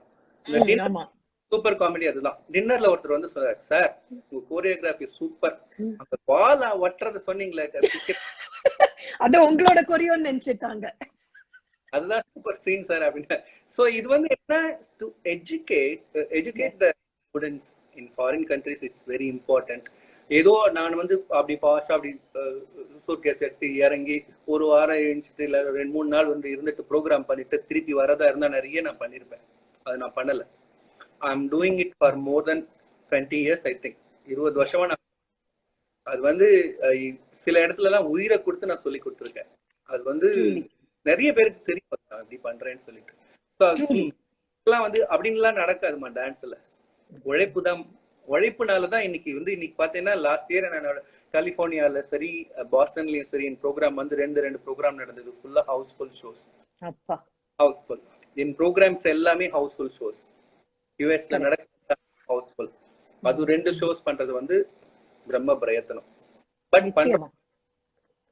[SPEAKER 1] Super comedy. அதுதான் டின்னர்ல ஒருத்தர் சொல்றாரு, சார் உங்க கோரியோகிராஃபி சூப்பர், அந்த பால் ஒட்டுறத சொன்னீங்களே
[SPEAKER 4] அது உங்களோட கொரியோன்னு நினைச்சிட்டாங்க.
[SPEAKER 1] அதுதான் சூப்பர் சீன் சார் அப்படின்னு. சோ இது என்ன, to educate the students in foreign countries. It's very important. ஏதோ நான் அப்படி பாஸ்டா அப்படி சூட்கேஸ் எடுத்து இறங்கி ஒரு வாரம் எழுந்துட்டு இல்ல 2-3 நாள் இருந்துட்டு ப்ரோக்ராம் பண்ணிட்டு திருப்பி வரதா இருந்தா நிறைய நான் பண்ணிருப்பேன். அது நான் பண்ணல. I am doing it for more then 20 years. I think 20 வருஷமா நான் அது சில இடத்துல எல்லாம் உயிரை கொடுத்து நான் சொல்லி கொடுத்துருக்கேன். அது நிறைய பேருக்கு தெரியும் அப்படி பண்றேன்னு சொல்லிட்டு. எல்லாம் அப்படின்லாம் நடக்காதுமா டான்ஸ்ல. உழைப்புனாலதான் இன்னைக்கு பாத்தீங்கன்னா லாஸ்ட் இயர் என்னோட கலிபோர்னியால சரி பாஸ்டன்லயும் சரி என் ப்ரோக்ராம் 2 ப்ரோக்ராம் நடந்தது. ஃபுல்லா ஹவுஸ்ஃபுல் ஷோஸ். ஹவுஸ்ஃபுல் என் ப்ரோக்ராம்ஸ் எல்லாமே ஹவுஸ்ஃபுல் ஷோஸ். யுஎஸ்ல நடக்க ஹவுஸ்ஃபுல். அது 2 ஷோஸ் பண்றது பிரம்ம பிரயத்தனம். பட்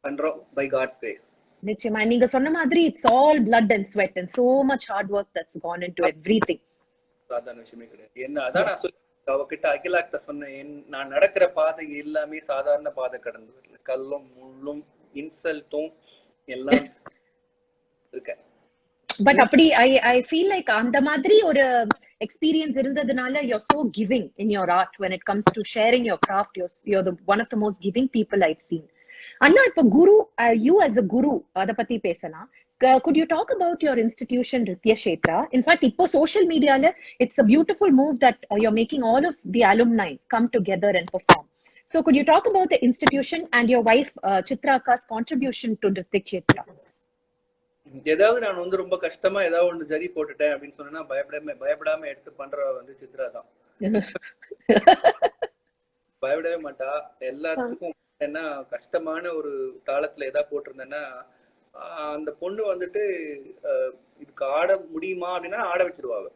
[SPEAKER 1] பண்றோம் பை காட்ஸ் கிரேஸ்.
[SPEAKER 4] நிச்சயமா நீங்க சொன்ன மாதிரி it's all blood and sweat and so much hard work that's gone into everything. சாதாரண விஷயமே கிடையாது. என்ன அதான் நான் அவகிட்ட அகிலாக்ட சொன்னேன், நான் நடக்கிற பாதை எல்லாமே சாதாரண பாதை கடந்து வரல. கல்லும் முள்ளும் இன்சல்ட்டும் எல்லாம் இருக்க. பட் அப்படி ஐ ஃபீல் லைக் அந்த மாதிரி ஒரு எக்ஸ்பீரியன்ஸ் இருந்ததுனால you're so giving in your art when it comes to sharing your craft. You're one of the most giving people I've seen. அண்ணா இப்ப குரு, you as a guru அத பத்தி பேசலாம். could you talk about your institution, Nritya Kshetra? In fact, ipo social media la, it's a beautiful move that you're making all of the alumni come together and perform. So could you talk about the institution and your wife Chitra Akka's contribution to Nritya Kshetra?
[SPEAKER 1] ஏதாவது நான் வந்து ரொம்ப கஷ்டமா ஏதாவது ஒண்ணு ஜரி போட்டுட்டேன் அப்படின்னு சொன்னா பயப்படாம எடுத்து பண்ற வந்து சித்ரா தான். பயப்படவே மாட்டா. எல்லாத்துக்கும் என்ன கஷ்டமான ஒரு தாளத்துல ஏதாவது போட்டிருந்தேன்னா அந்த பொண்ணு வந்துட்டு இதுக்கு ஆட முடியுமா அப்படின்னா ஆட வச்சிருவாங்க.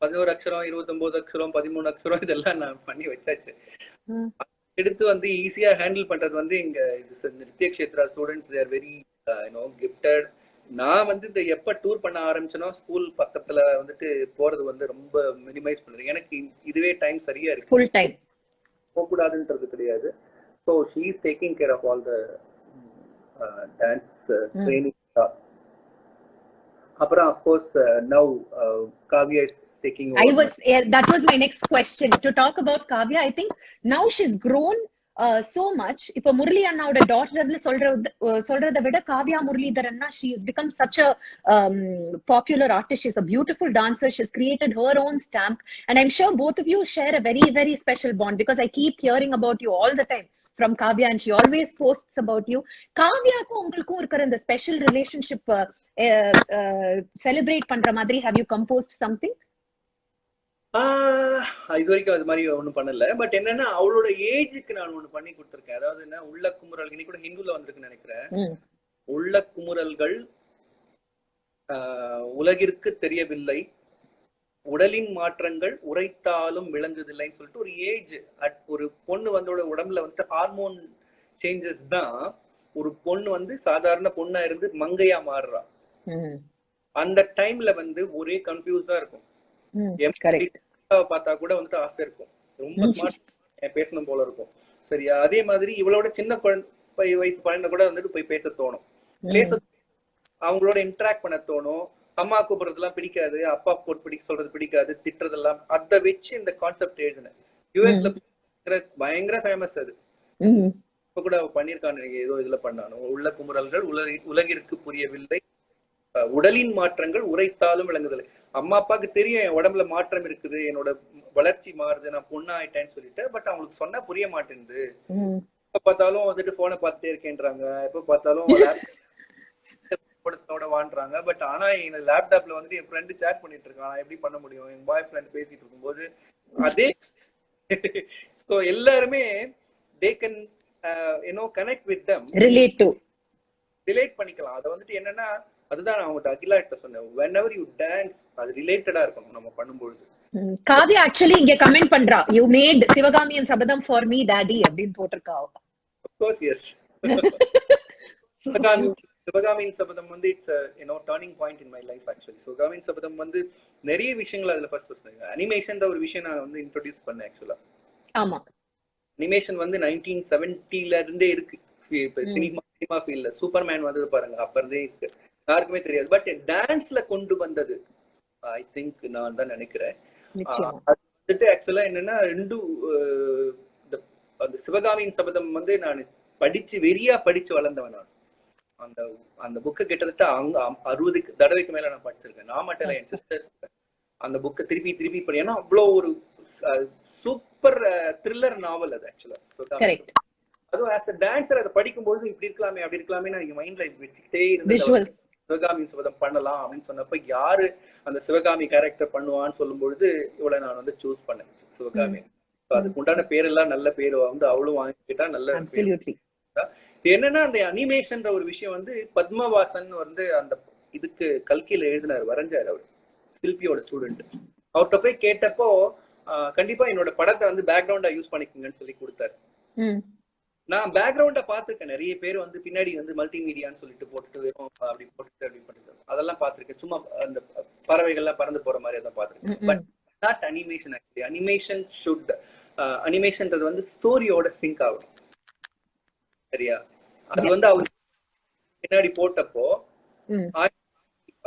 [SPEAKER 1] 11 அக்ஷரம் 29 அக்ஷரம் 13 அக்ஷரம் இதெல்லாம் நான் பண்ணி வச்சாச்சு. எடுத்து வந்து ஈஸியா ஹேண்டில் பண்றது வந்து இங்க நிருத்ய க்ஷேத்ரா ஸ்டூடெண்ட்ஸ் தேர் வெரி கிஃப்டட். நான் வந்து இந்த எப்ப டூர் பண்ண ஆரம்பிச்சனோ ஸ்கூல் பக்கத்துல வந்துட்டு போறது வந்து ரொம்ப மினிமைஸ் பண்றது. எனக்கு இதுவே டைம் சரியா இருக்கு. ஃபுல் டைம் போகக்கூடாதுன்றது கிடையாது. So she is taking care of all the dance training. அப்புறம் of course now Kavya is taking over.
[SPEAKER 4] That was my next question to talk about Kavya. I think now she's grown so much. Ipo Murali annaoda daughter nu solradha vida Kavya Muralidharan, she has become such a popular artist. She's a beautiful dancer. She's created her own stamp, and I'm sure both of you share a very, very special bond because I keep hearing about you all the time from Kavya, and she always posts about you. Kavya ku ungalku irukra indha special relationship celebrate பண்ற மாதிரி have you composed something?
[SPEAKER 1] இது வரைக்கும் அது மாதிரி ஒன்றும் பண்ணல. But என்னன்னா அவளோட ஏஜுக்கு நான் ஒண்ணு பண்ணி கொடுத்துருக்கேன். அதாவது என்ன உள்ள குமுறல் இன்னைக்கு கூட ஹிந்துல வந்திருக்குன்னு நினைக்கிறேன். உள்ள குமுறல்கள் உலகிற்கு தெரியவில்லை, உடலின் மாற்றங்கள் உரைத்தாலும் விளங்குதில்லைன்னு சொல்லிட்டு ஒரு ஏஜ் ஒரு பொண்ணு வந்தோட உடம்புல வந்து ஹார்மோன் சேஞ்சஸ் தான் ஒரு பொண்ணு வந்து சாதாரண பொண்ணா இருந்து மங்கையா மாறுறா. அந்த டைம்ல வந்து ஒரே கன்ஃபியூஸா இருக்கும். பார்த்தா கூட வந்துட்டு ஆசை இருக்கும், ரொம்ப ஸ்மார்ட் பேசணும் போல இருக்கும். சரியா? அதே மாதிரி இவளோட சின்ன வயசு பையனை கூட வந்துட்டு போய் பேச தோணும், பேச அவங்களோட இன்டராக்ட் பண்ண தோணும். அம்மா கூப்பிடுறதுலாம் பிடிக்காது, அப்பா போட்டு சொல்றது பிடிக்காது, திட்டுறதெல்லாம். அதை வச்சு இந்த கான்செப்ட் எழுதினேன். யூஎஸ்ல பயங்கர ஃபேமஸ் அது. இப்ப கூட பண்ணிருக்கான்னு ஏதோ இதுல பண்ணானோ உள்ள குமுறல்கள் உலகிற்கு புரியவில்லை, உடலின் மாற்றங்கள் உரைத்தாலும் விளங்குதல். அம்மா அப்பாவுக்கு தெரியும் என் உடம்புல மாற்றம் இருக்குது, என்னோட வளர்ச்சி மாறுது, நான் பொண்ணு ஆயிட்டேன்னு சொல்லிட்டு. பட் அவங்களுக்கு சொன்னா புரிய மாட்டேங்குது. எப்ப பார்த்தாலும் வந்துட்டு போனை பார்த்துட்டே இருக்கேன்றாங்க, எப்ப பார்த்தாலும் வான்றாங்க. பட் ஆனா என் லேப்டாப்ல வந்துட்டு என் ஃப்ரெண்டு சேட் பண்ணிட்டு இருக்கான், நான் எப்படி பண்ண முடியும்? என் பாய் ஃப்ரெண்ட் பேசிட்டு இருக்கும்போது அதே சோ எல்லாருமே they can connect with them, relate பண்ணிக்கலாம். அது வந்துட்டு என்னன்னா அதுதான் நான் உங்கள்கிட்ட அகிலா கிட்ட சொன்னேன், whenever you dance அது ரிலேட்டடா இருக்கணும் நம்ம பண்ணும்போது.
[SPEAKER 4] காவ்யா ஆக்சுவலி இங்க கமெண்ட் பண்றா, you made சிவகாமியின் சபதம் for me daddy அப்படின்னு போட்டிருக்கா.
[SPEAKER 1] of course yes. சிவகாமியின் சபதம் வந்து it's turning point in my life actually. சிவகாமியின் சபதம் வந்து நிறைய விஷயங்கள் அதுல ஃபர்ஸ்ட் அனிமேஷன் ஒரு விஷயம் நான் வந்து இன்ட்ரோடியூஸ் பண்ணேன் ஆக்சுவலா.
[SPEAKER 4] ஆமா,
[SPEAKER 1] அனிமேஷன் வந்து 1970ல இருந்தே இருக்கு. சினிமா ஃபீல்ட்ல சூப்பர்மேன் வந்தது பாருங்க, அப்ப இருந்தே இருக்கு, யாருக்குமே தெரியாது. பட் டான்ஸ்ல கொண்டு வந்தது ஐ திங்க் நான் தான் நினைக்கிறேன். அது வந்துட்டு ஆக்சுவலா என்னன்னா அந்த சிவகாமியின் சபதம் வந்து நான் வெறியா படிச்சு வளர்ந்தவன். நான் அந்த புக்கை கிட்டத்தட்ட 60 தடவைக்கு மேல நான் படிச்சிருக்கேன். நான் மட்டும் இல்ல, என் சிஸ்டர்ஸ் அந்த புக்கை திருப்பி படி. ஏன்னா அவ்வளோ ஒரு சூப்பர் த்ரில்லர் நாவல் அது ஆக்சுவலா. அதுவும் ஆஸ் அ டான்சர் அதை படிக்கும்போது இப்படி இருக்கலாமே அப்படி இருக்கலாமே நான் மைண்ட்ல வச்சுக்கிட்டே இருந்தேன். சிவகாமி சபதம் பண்ணலாம் அப்படின்னு சொன்னப்ப யாரு அந்த சிவகாமி கேரக்டர் பண்ணுவான்னு சொல்லும் பொழுது இவ்வளவு நான் வந்து சூஸ் பண்ணேன் சிவகாமி. அதுக்கு உண்டான பேரெல்லாம் நல்ல பேர் வந்து அவளும் வாங்கிக்கிட்டா நல்ல. என்னன்னா அந்த அனிமேஷன் ஒரு விஷயம் வந்து பத்மவாசன் வந்து அந்த இதுக்கு கல்கியில எழுதினார், வரைஞ்சாரு. அவர் சில்பியோட ஸ்டூடெண்ட். அவர்கிட்ட போய் கேட்டப்போ கண்டிப்பா என்னோட படத்தை வந்து பேக்ரவுண்டா யூஸ் பண்ணிக்கோங்கன்னு சொல்லி கொடுத்தாரு. நான் பேக்ரவுண்ட பாத்துருக்கேன், நிறைய பேர் வந்து பின்னாடி வந்து மல்டிமீடியான்னு சொல்லிட்டு போட்டுட்டு வெறும் அப்படி போட்டுட்டு அதெல்லாம் பாத்துருக்கேன். சும்மா அந்த பறவைகள்லாம் பறந்து போற மாதிரி அதான் பாத்துருக்கேன். But not animation actually. Animation should அனிமேஷன்றது வந்து ஸ்டோரியோட சிங்க் ஆகணும். சரியா? அது வந்து அவர் பின்னாடி போட்டப்போ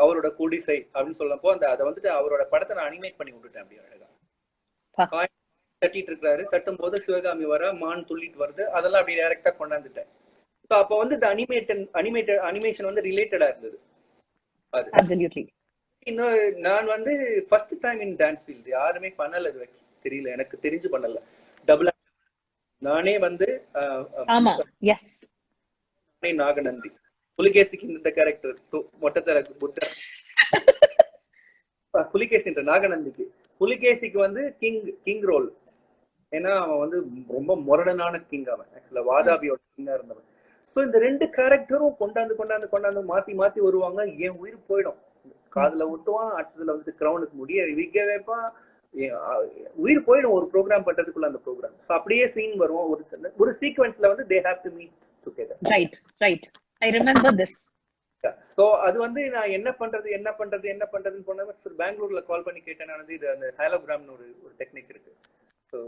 [SPEAKER 1] அவரோட குடிசை அப்படின்னு சொல்லப்போ அதை வந்துட்டு அவரோட படத்தை நான் அனிமேட் பண்ணி விட்டுட்டேன். அப்படி அழகா தட்டிட்டு இருக்காரு, தட்டும் போது சிவகாமி வர மான் துள்ளிட்டு வருது, அதெல்லாம் அப்படி டைரக்டா கொண்டாந்துட்டேன். ஸோ அப்போ வந்து இந்த அனிமேஷன் வந்து ரிலேட்டடா இருந்தது அது.
[SPEAKER 4] Absolutely.
[SPEAKER 1] இன்னும் நான் வந்து first time in dance field யாருமே பண்ணல, இது தெரியல எனக்கு தெரிஞ்சு பண்ணல. டபுள் நானே வந்து
[SPEAKER 4] ஆமா, எஸ்,
[SPEAKER 1] நானே நாகநந்தி, புலிகேசிக்கு இந்த கேரக்டர் மொட்டத்தர புத்தர் புலிகேசின்ற நாகநந்திக்கு, புலிகேசிக்கு வந்து கிங் ரோல். ஏன்னா அவன் வந்து ரொம்ப முரடனான கிங், அவன் ஆக்சுவலா வாதாபியோட கிங்கா இருந்தவன். ஸோ இந்த ரெண்டு கேரக்டரும் கொண்டாந்து மாத்தி வருவாங்க. என் உயிர் போயிடும், காதுல ஒட்டுவான், அடுத்ததுல வந்து கிரௌனுக்கு முடிய விக்க வைப்பான், உயிர் போயிடும் ஒரு ப்ரோக்ராம் பண்றதுக்குள்ள அந்த ப்ரோக்ராம். ஸோ அப்படியே சீன் வரும், ஒரு சீக்வென்ஸ்ல வந்து they have to meet together.
[SPEAKER 4] Right, I remember this.
[SPEAKER 1] So அது வந்து நான் என்ன பண்றதுன்னு போனேன். பெங்களூர்ல கால் பண்ணி கேட்டேன். நான் வந்து இது அந்த ஹாலோகிராம்னு ஒரு டெக்னிக் இருக்கு. ஸோ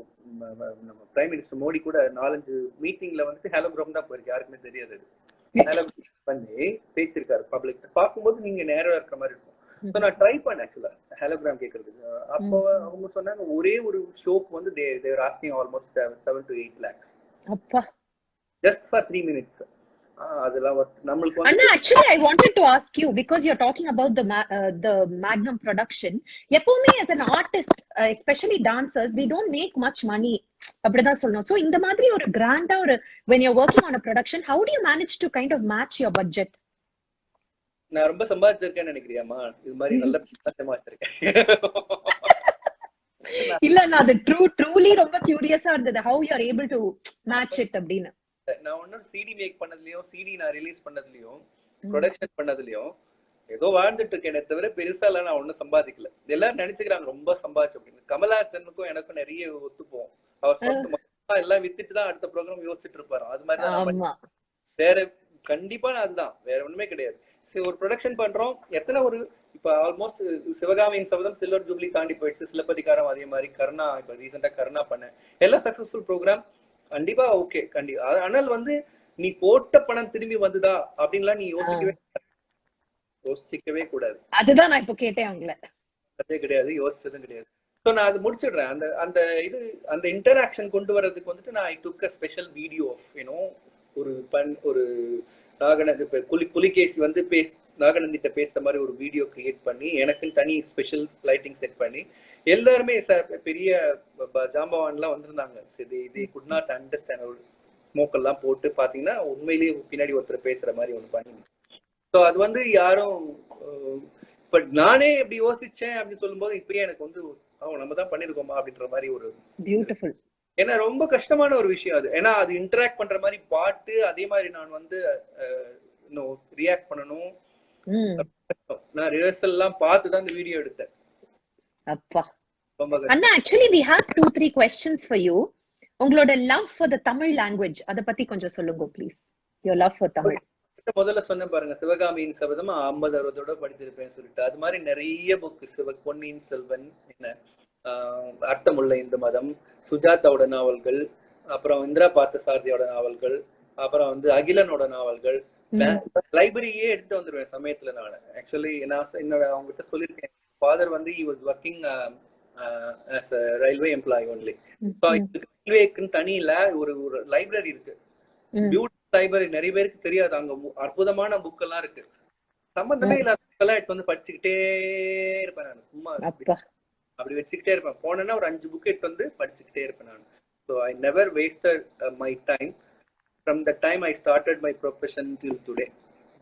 [SPEAKER 1] நம்ம பிரைம் மினிஸ்டர் மோடி கூட 4-5 மீட்டிங்ல வந்து ஹாலோகிராம் தான் போயிருக்கு, யாருக்குமே தெரியாது. ஹாலோகிராம் பண்ணி பேசியிருக்காரு பப்ளிக், பார்க்கும்போது நீங்க நேரம் இருக்கிற மாதிரி இருக்கும். ஸோ நான் ட்ரை பண்ணேன் ஆக்சுவலா ஹாலோகிராம் கேட்கறதுக்கு. அப்போ அவங்க சொன்னாங்க ஒரே ஒரு ஷோக்கு வந்து they were asking almost 7 to 8 lakhs
[SPEAKER 4] அப்பா,
[SPEAKER 1] just for 3 minutes. அதெல்லாம் நம்மளுக்கு வந்து
[SPEAKER 4] Anna, actually I wanted to ask you, because you're talking about the Magnum production. எப்பவுமே as an artist, especially dancers, we don't make much money, அப்படிதான் சொல்லணும். So இந்த மாதிரி ஒரு கிராண்டா ஒரு when you're working on a production, how do you manage to kind of match your budget?
[SPEAKER 1] நான் ரொம்ப சம்பாதிச்சிருக்கேன்னு நினைக்கிறியாமா? இது மாதிரி நல்ல சம்பாதிச்சிருக்கேன்.
[SPEAKER 4] இல்ல, நான் அது ட்ரூலி ரொம்ப கியூரியஸா இருந்தது, how you are able to match it அப்படின்னு.
[SPEAKER 1] நான் ஒன்னும் சிடி மேக் பண்ணதுலயும், சிடி நான் ரிலீஸ் பண்ணதுலயும், ப்ரொடக்ஷன் பண்ணதுலயும் ஏதோ வாழ்ந்துட்டு இருக்கேனே தவிர பெருசா எல்லாம் நான் ஒன்னும் சம்பாதிக்கல. எல்லாரும் நினைச்சுக்கிறாங்க ரொம்ப சம்பாதிச்சு அப்படின்னு. கமலஹாசனுக்கும் எனக்கும் நிறைய ஒத்துப்போம். அவர் சொத்து எல்லாம் வித்துட்டு தான் அடுத்த ப்ரோக்ராம் யோசிச்சுட்டு இருப்பாரு. அது மாதிரிதான் வேற கண்டிப்பா அதுதான், வேற ஒண்ணுமே கிடையாது. ஒரு ப்ரொடக்ஷன் பண்றோம், எத்தனை ஒரு இப்ப ஆல்மோஸ்ட் சிவகாமியின் சபதம் சில்வர் ஜூப்ளி தாண்டி போயிடுச்சு, சிலப்பதிகாரம் அதே மாதிரி, கர்ணா இப்ப ரீசெண்டா கர்ணா பண்ணேன், எல்லாம் சக்சஸ்ஃபுல் ப்ரோக்ராம். கண்டிப்பா ஓகே, கண்டிப்பா. ஆனால் வந்து நீ போட்ட பணம் திரும்பி வந்துதா அப்படின்லாம் நீ யோசிக்கவே கூடாது.
[SPEAKER 4] அதுதான் நான் இப்போ கேட்டேன் அவங்கள.
[SPEAKER 1] அதே கிடையாது, யோசிச்சதும் கிடையாது. ஸோ நான் அது முடிச்சிடுறேன். அந்த இன்டராக்ஷன் கொண்டு வர்றதுக்கு வந்துட்டு நான் ஐ டுக் அ ஸ்பெஷல் வீடியோ ஆஃப் ஒரு நாகநந்தி புலிகேசி வந்து நாகநந்திட்ட பேசுற மாதிரி ஒரு வீடியோ கிரியேட் பண்ணி எனக்குன்னு தனி ஸ்பெஷல் லைட்டிங் செட் பண்ணி எல்லாருமே பெரிய ஜாம்பவான்லாம் வந்திருந்தாங்க. இது குட் நாட் அண்டர்ஸ்டாண்ட் ஸ்மோக் எல்லாம் போட்டு பாத்தீங்கன்னா உண்மையிலேயே பின்னாடி ஒருத்தர் பேசுற மாதிரி ஒண்ணு பண்ணி. ஸோ அது வந்து யாரும் பட் நானே எப்படி யோசிச்சேன் அப்படின்னு சொல்லும் போது இப்பயே எனக்கு வந்து நம்ம தான் பண்ணிருக்கோமா அப்படின்ற மாதிரி ஒரு பியூட்டிஃபுல். ஏன்னா ரொம்ப கஷ்டமான ஒரு விஷயம் அது. ஏன்னா அது இன்டராக்ட் பண்ற மாதிரி பாட்டு, அதே மாதிரி நான் வந்து ரியாக்ட் பண்ணணும். நான் ரிஹர்சல் எல்லாம் பார்த்து தான் இந்த வீடியோ எடுத்தேன். அப்பா
[SPEAKER 4] அண்ணா, actually we have 2-3 questions for you. உங்களோட love for the Tamil language அத பத்தி கொஞ்சம் சொல்லுங்க please. your love for Tamil.
[SPEAKER 1] முதல்ல சொன்ன பாருங்க, சிவகாமியின் சபதம் 50-60 படிச்சிருப்பேன்னு சொல்லிட்டு, அது மாதிரி நிறைய புக், பொன்னியின் செல்வன், என்ன அர்த்தமுள்ள இந்த மதம், சுஜாதாவோட நாவல்கள், அப்புறம் இந்திரா பார்த்தசாரதியோட நாவல்கள், அப்புறம் வந்து அகிலனோட நாவல்கள், லைப்ரரியே எடுத்து வந்துருவேன் சமயத்துல. நான் ஆக்சுவலி என்னோட அவங்ககிட்ட சொல்லியிருக்கேன், ஃபாதர் வந்து he was working as a railway employee only. So ரயில்வேக்குன்னு தனியில ஒரு லைப்ரரி இருக்கு, பியூட்டிஃபுல் லைப்ரரி. நிறைய பேருக்கு தெரியாது, அங்க அற்புதமான புக் எல்லாம் இருக்கு. சம்பந்தமே இல்லாத புக்கெல்லாம் எடுத்து வந்து படிச்சுக்கிட்டே இருப்பேன் நான். சும்மா அப்படி வச்சுக்கிட்டே இருப்பேன். போனேன்னா ஒரு 5 புக் எடுத்து வந்து படிச்சுக்கிட்டே இருப்பேன் நான். So I never wasted my time from the time I started my profession till today,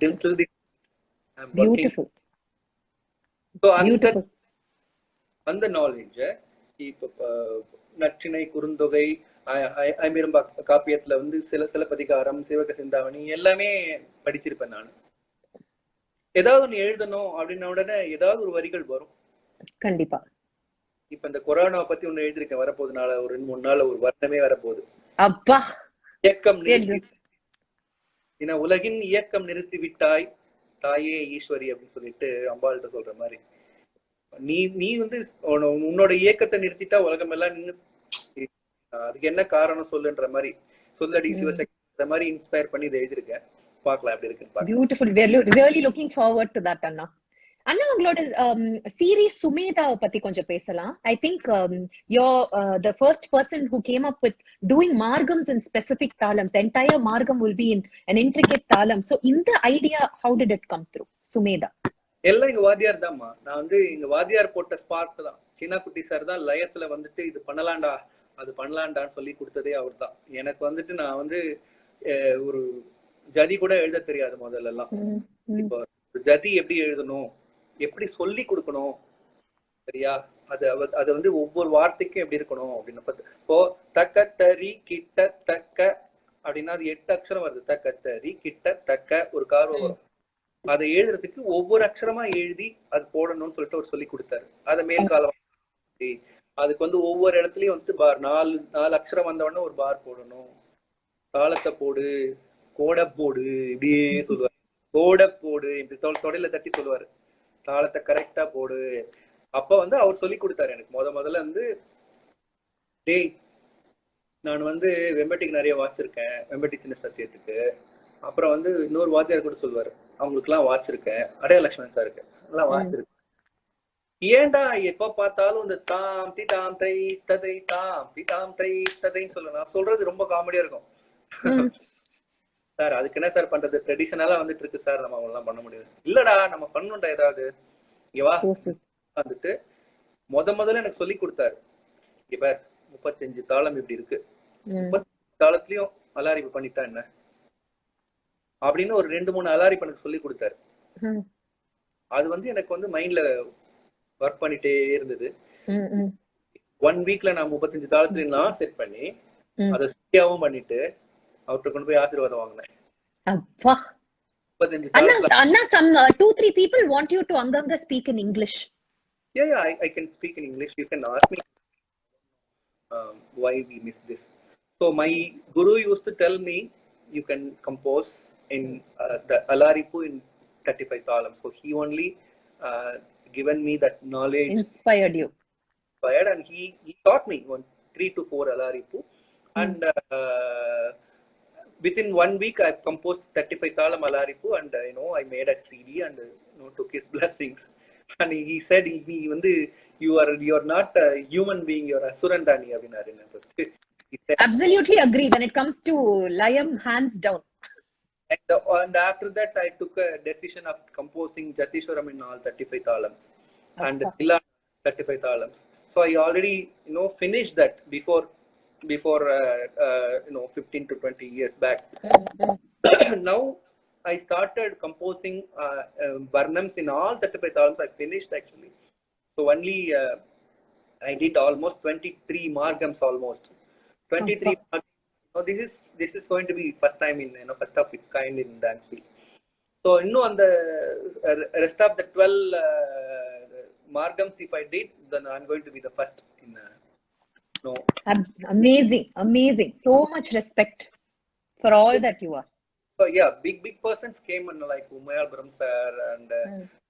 [SPEAKER 1] till this I'm working. Beautiful. So அந்த knowledge இப்ப நற்றிணை, குறுந்தொகை, ஐமிரம்பா காப்பியத்துல வந்து சிலப்பதிகாரம், சிவக சிந்தாமணி எல்லாமே படிச்சிருப்பேன் நான். ஏதாவது ஒண்ணு எழுதணும் அப்படின்ன உடனே ஏதாவது ஒரு வரிகள் வரும் கண்டிப்பா. இப்ப இந்த கொரோனா பத்தி ஒண்ணு எழுதிருக்கேன், வரப்போது நாள ஒரு 2-3 நாள் ஒரு வருடமே வரப்போகுது. அப்பா, இயக்கம் உலகின் இயக்கம் நிறுத்தி விட்டாய் தாயே ஈஸ்வரி அப்படின்னு சொல்லிட்டு அம்பாள்கிட்ட சொல்ற மாதிரி, நீ வந்து உன்னோட இயக்கத்தை நிறுத்திட்டா உலகம் எல்லாம் நின்று, அதுக்கு என்ன காரணம் சொல்லுன்ற மாதிரி, சொல்லடி சிவசக்தி மாதிரி இன்ஸ்பயர் பண்ணி இதை எழுதிருக்கேன். பார்க்கலாம் எப்படி இருக்கு. Beautiful. We are really looking forward to that, Anna.
[SPEAKER 4] அண்ணா உங்களோட சீரீஸ் சுமேதாவை பத்தி கொஞ்சம் பேசலாம். I think you're the first person who came up with doing margams in specific talams. The entire margam will be in an intricate talam. So இந்த idea, how did it come through? Sumedha
[SPEAKER 1] எல்லாம் எங்க வாத்தியார் தான்மா. நான் வந்து எங்க வாத்தியார் போட்ட ஸ்பார்க் தான். சீனா குட்டி சார் தான் லயத்துல வந்துட்டு இது பண்ணலாம்டா அது பண்ணலாம்டான்னு சொல்லி கொடுத்ததே அவர் தான். எனக்கு வந்துட்டு நான் வந்து ஒரு ஜதி கூட எழுத தெரியாது முதல்ல எல்லாம். இப்போ ஜதி எப்படி எழுதணும், எப்படி சொல்லி கொடுக்கணும், சரியா, அது வந்து ஒவ்வொரு வார்த்தைக்கும் எப்படி இருக்கணும் அப்படின்னு. இப்போ தக்க தரி கிட்ட தக்க அப்படின்னா அது 8 அக்ஷரம் வருது. தக்க தரி கிட்ட தக்க ஒரு கார்வம் வரும். அதை எழுதுறதுக்கு ஒவ்வொரு அக்ஷரமா எழுதி அது போடணும்னு சொல்லிட்டு அவர் சொல்லி கொடுத்தாரு. அதை மேல் காலம் அதுக்கு வந்து ஒவ்வொரு இடத்துலயும் வந்து பார் 4 அக்ஷரம் வந்தவொடனே ஒரு பார் போடணும். தாளத்தை போடு, கோடை போடு இப்படியே சொல்லுவாரு. கோடை போடு இப்படி தொடையில தட்டி சொல்லுவாரு. தாளத்தை கரெக்டா போடு. அப்ப வந்து அவர் சொல்லி கொடுத்தாரு எனக்கு முதல்ல வந்து, டேய் நான் வந்து வெம்பட்டிக்கு நிறைய வாசிச்சிருக்கேன், வெம்பட்டி சின்ன சத்தியத்துக்கு. அப்புறம் வந்து இன்னொரு வாத்தியார் கூட சொல்லுவாரு, அவங்களுக்கு எல்லாம் வாசிச்சிருக்கேன், அடையாள லட்சுமணன் சாருக்கு எல்லாம் வாசிச்சிருக்கேன். ஏன்டா எப்ப பார்த்தாலும் இந்த தாம் தி தாம் தை ததை தாம் தி தாம் தை ததைன்னு சொல்லலாம். சொல்றது ரொம்ப காமெடியா இருக்கும். சார் அதுக்கு என்ன சார் பண்றது, ட்ரெடிஷனலா வந்துட்டு இருக்கு சார், நம்ம அவங்கெல்லாம் பண்ண முடியாது. இல்லடா நம்ம பண்ணணும்டா ஏதாவது. இவா வந்துட்டு முதல்ல எனக்கு சொல்லி கொடுத்தாரு. இப்ப 35 தாளம் இப்படி இருக்கு, 35 தாளத்திலயும் அலாரிப்பு பண்ணிட்டா என்ன அப்படின்னு ஒரு 2-3 அலாரிப்பு எனக்கு சொல்லி கொடுத்தாரு. அது வந்து எனக்கு வந்து மைண்ட்ல ஒர்க் பண்ணிட்டே இருந்தது. 1 வீக்ல நான் 35 தாளத்துல நான் செட் பண்ணி அதை சரியாவும் பண்ணிட்டு அவர்கிட்ட கொண்டு போய் ஆசீர்வாதம் வாங்கினேன்.
[SPEAKER 4] Anna, some 2-3 people want you to anganga speak in English.
[SPEAKER 1] Yeah, I can speak in English. You can ask me why we miss this. So my guru used to tell me you can compose in the alaripu in 35 talam. So he only given me that knowledge,
[SPEAKER 4] inspired you,
[SPEAKER 1] and he taught me 3 to 4 alaripu. And within 1 week I composed 35 talam alaripu, and I made a CD and took his blessings. And he said, he வந்து you are not a human being, you are asurandani அப்படினாரு.
[SPEAKER 4] Absolutely agree. When it comes to layam, hands down.
[SPEAKER 1] And after that I took a decision of composing Jatiswaram in all 35 talams and Ila 35 talams. So I already finished that before 15 to 20 years back. Now I started composing varnams in all 35 talams. I finished actually. So only I did almost 23 margams, almost 23 margams. So this is going to be first time in first of its kind in dance field. So on the rest of the 12 margams if I did, then I'm going to be the first in
[SPEAKER 4] Amazing. So much respect for all that you are.
[SPEAKER 1] So yeah, big persons came and like Umayal Bram sir and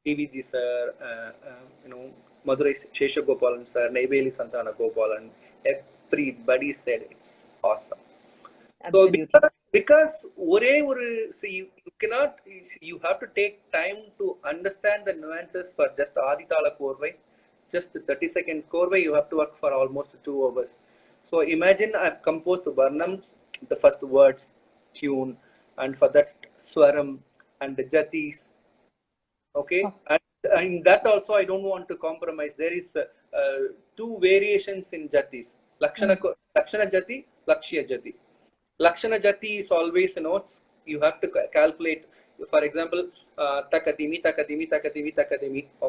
[SPEAKER 1] PVG sir, Madurai Sheshagopalan sir, Neyveli Santana Gopalan, everybody said it's awesome.
[SPEAKER 4] Absolutely.
[SPEAKER 1] So because you have to take time to understand the nuances for just Aditala Korvai. Just the 30-second Korvai, you have to work for almost 2 hours. So imagine I've composed the Varnams, the first words, tune, and for that Swaram and the Jatis. Okay, and in that also I don't want to compromise. There is 2 variations in Jatis: Lakshana Jati, Lakshya Jati. Lakshana Jati is always you have to calculate. For example, takatimi.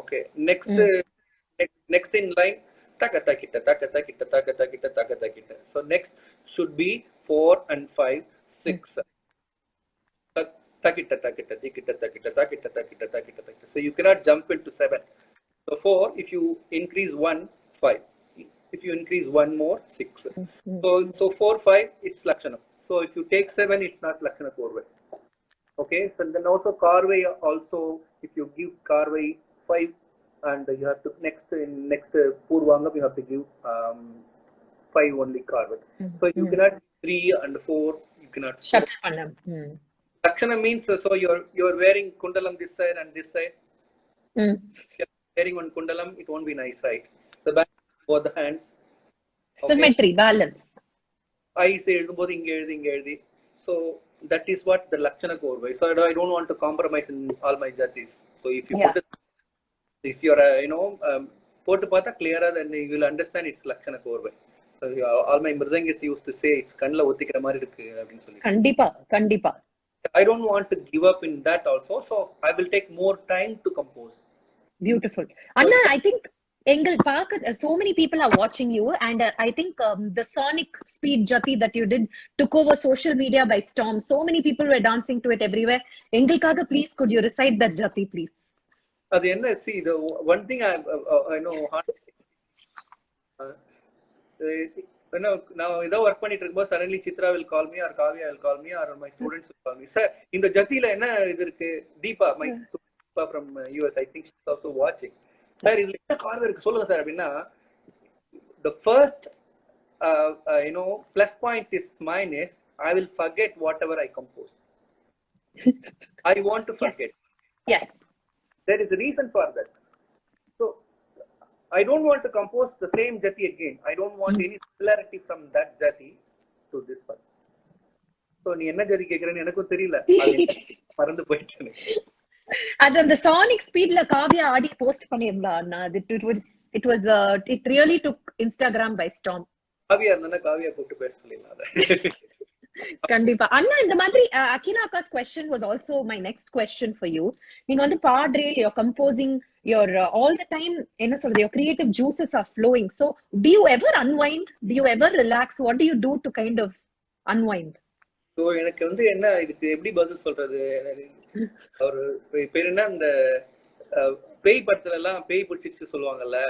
[SPEAKER 1] Okay, next in line, takatakita. So next should be 4 and 5, 6. Takita. So you cannot jump into 7. So 4, if you increase 1, 5. If you increase 1 more, 6. So 4, 5, it's Lakshana. So if you take 7, it's not Lakshana Korvai. Okay, so then also Karvai also, if you give Karvai 5, and you have to next Purvangam you have to give 5 only Karvai. So you cannot 3 and 4, you cannot.
[SPEAKER 4] Shuttle pannam.
[SPEAKER 1] Lakshana means so you're wearing kundalam this side and this side.
[SPEAKER 4] Mm.
[SPEAKER 1] If you're wearing one kundalam, it won't be nice, right? The back, both the hands. Okay.
[SPEAKER 4] Symmetry, balance.
[SPEAKER 1] Eyes எழுதும்போது இங்க எழுதி. So that is what the Lakshana Korvai. So I don't want to compromise in all my jatis. So if you
[SPEAKER 4] Yeah.
[SPEAKER 1] put it, if you're போட்டு பார்த்தா clearer, then you will understand it's Lakshana Korvai. So all my Mridangis used to say it's கண்ணில் ஒத்திக்கிற மாதிரி இருக்கு அப்படின்னு சொல்லி.
[SPEAKER 4] கண்டிப்பா.
[SPEAKER 1] I don't want to give up in that also. So I will take more time to compose.
[SPEAKER 4] Beautiful. Anna, I think so many people are watching you, and I think the sonic speed jati that you did took over social media by storm. So many people were dancing to it everywhere. Engalkaga, please, could you recite that jati, please?
[SPEAKER 1] அது என்ன, see, the one thing I know, நான் ஏதோ work பண்ணிட்டு இருக்கும்போது suddenly Chitra will call me or Kavya will call me or my students will call me. Sir, இந்த ஜத்தில என்ன இது இருக்கு? Deepa, my Deepa from US, I think she's also watching. Sir, இதுல என்ன கார்வர் இருக்கு சொல்லுங்க சார் அப்படின்னா, the first plus point is mine is I will forget whatever I compose. I want to forget.
[SPEAKER 4] Yes.
[SPEAKER 1] There is a reason for that. So I don't want to compose the same jati again. I don't want any similarity from that jati to this one. So நீ என்ன ஜதி கேக்குறேன்னு எனக்கும் தெரியல, மறந்து போயிட்டேன்.
[SPEAKER 4] அது அந்த sonic speedல Kavya ஆடி post பண்ணிருந்தா அண்ணா. It really took Instagram by storm.
[SPEAKER 1] Kavya இருந்தா காவியா கூப்பிட்டு பேச சொல்லிடலாம்.
[SPEAKER 4] கண்டிப்பா அண்ணா. இந்த மாதிரி Akila Akka's question was also my next question for you. நீங்க வந்து பாடுறே, you're composing, you're all the time என்ன சொல்றது, your creative juices are flowing. So do you ever unwind? Do you ever relax? What do you do to kind of unwind?
[SPEAKER 1] So எனக்கு வந்து என்ன, இதுக்கு எப்படி பதில் சொல்றது, அவர் பேர் என்ன, அந்த பேய் படத்துல எல்லாம் பேய் பிடிச்சிச்சு சொல்லுவாங்கல்ல,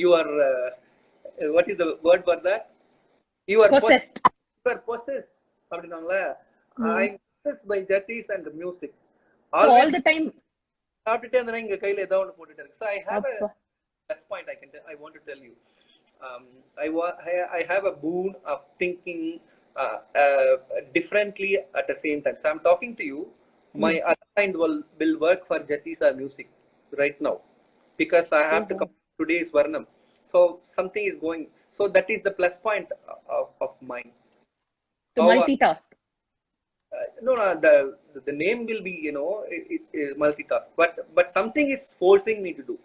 [SPEAKER 1] you are what is the word for that, you are possessed அப்படினாங்களே. I am possessed by jatis and the music
[SPEAKER 4] all the time.
[SPEAKER 1] சாப்பிட்டுட்டே இருந்தா இங்க கையில ஏதாவது ஒன்று போட்டுட்டே இருக்கு. So I have a plus point I want to tell you. I have a boon of thinking differently at the same time. So I'm talking to you, my other mind will work for jatis or music right now because I have to come today's Varnam. So something is going. So that is the plus point of mine.
[SPEAKER 4] To multitask.
[SPEAKER 1] No, the name will be, it multitask. But something is forcing me to do.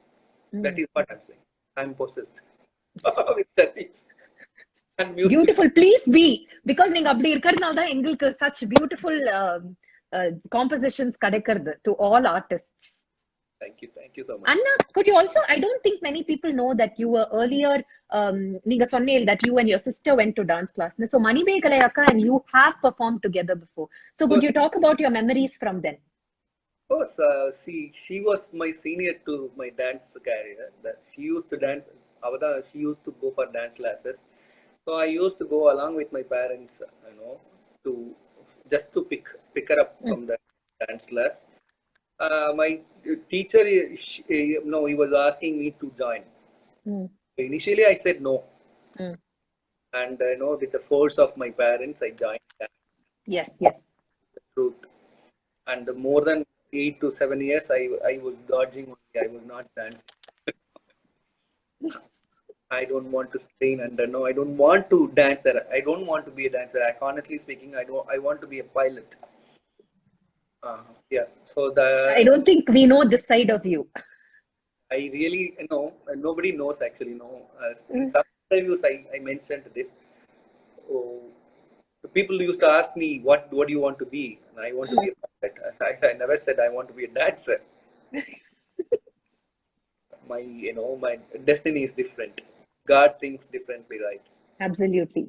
[SPEAKER 1] That is what I'm saying. I'm possessed. With jatis and music.
[SPEAKER 4] Beautiful. Please be, because நீங்க அப்படி இருக்கிறதுனால தான் எங்களுக்கு such beautiful compositions கிடைக்கிறது to all artists.
[SPEAKER 1] Thank you so much.
[SPEAKER 4] Anna, could you also, I don't think many people know that you were earlier, நீங்க சொன்னீங்க that you and your sister went to dance class. So Manimekalai Akka and you have performed together before. So could you talk about your memories from then?
[SPEAKER 1] Of course, see, she was my senior to my dance career. She used to dance. She used to go for dance classes. So I used to go along with my parents, to just to pick her up from the dance class. My teacher, he was asking me to join. Initially, I said no. And with the force of my parents, I joined.
[SPEAKER 4] Yes.
[SPEAKER 1] The truth. And more than 8 to 7 years, I was dodging. I was not dancing. I don't want to strain under. No, I don't want to dance. I don't want to be a dancer. Honestly speaking, I want to be a pilot. Yeah. So
[SPEAKER 4] I don't think we know this side of you.
[SPEAKER 1] I really nobody knows actually. In some interviews I mentioned this. The people used to ask me what do you want to be, and I want to be a pilot. I never said I want to be a dancer. My destiny is different. God thinks differently, right?
[SPEAKER 4] Absolutely.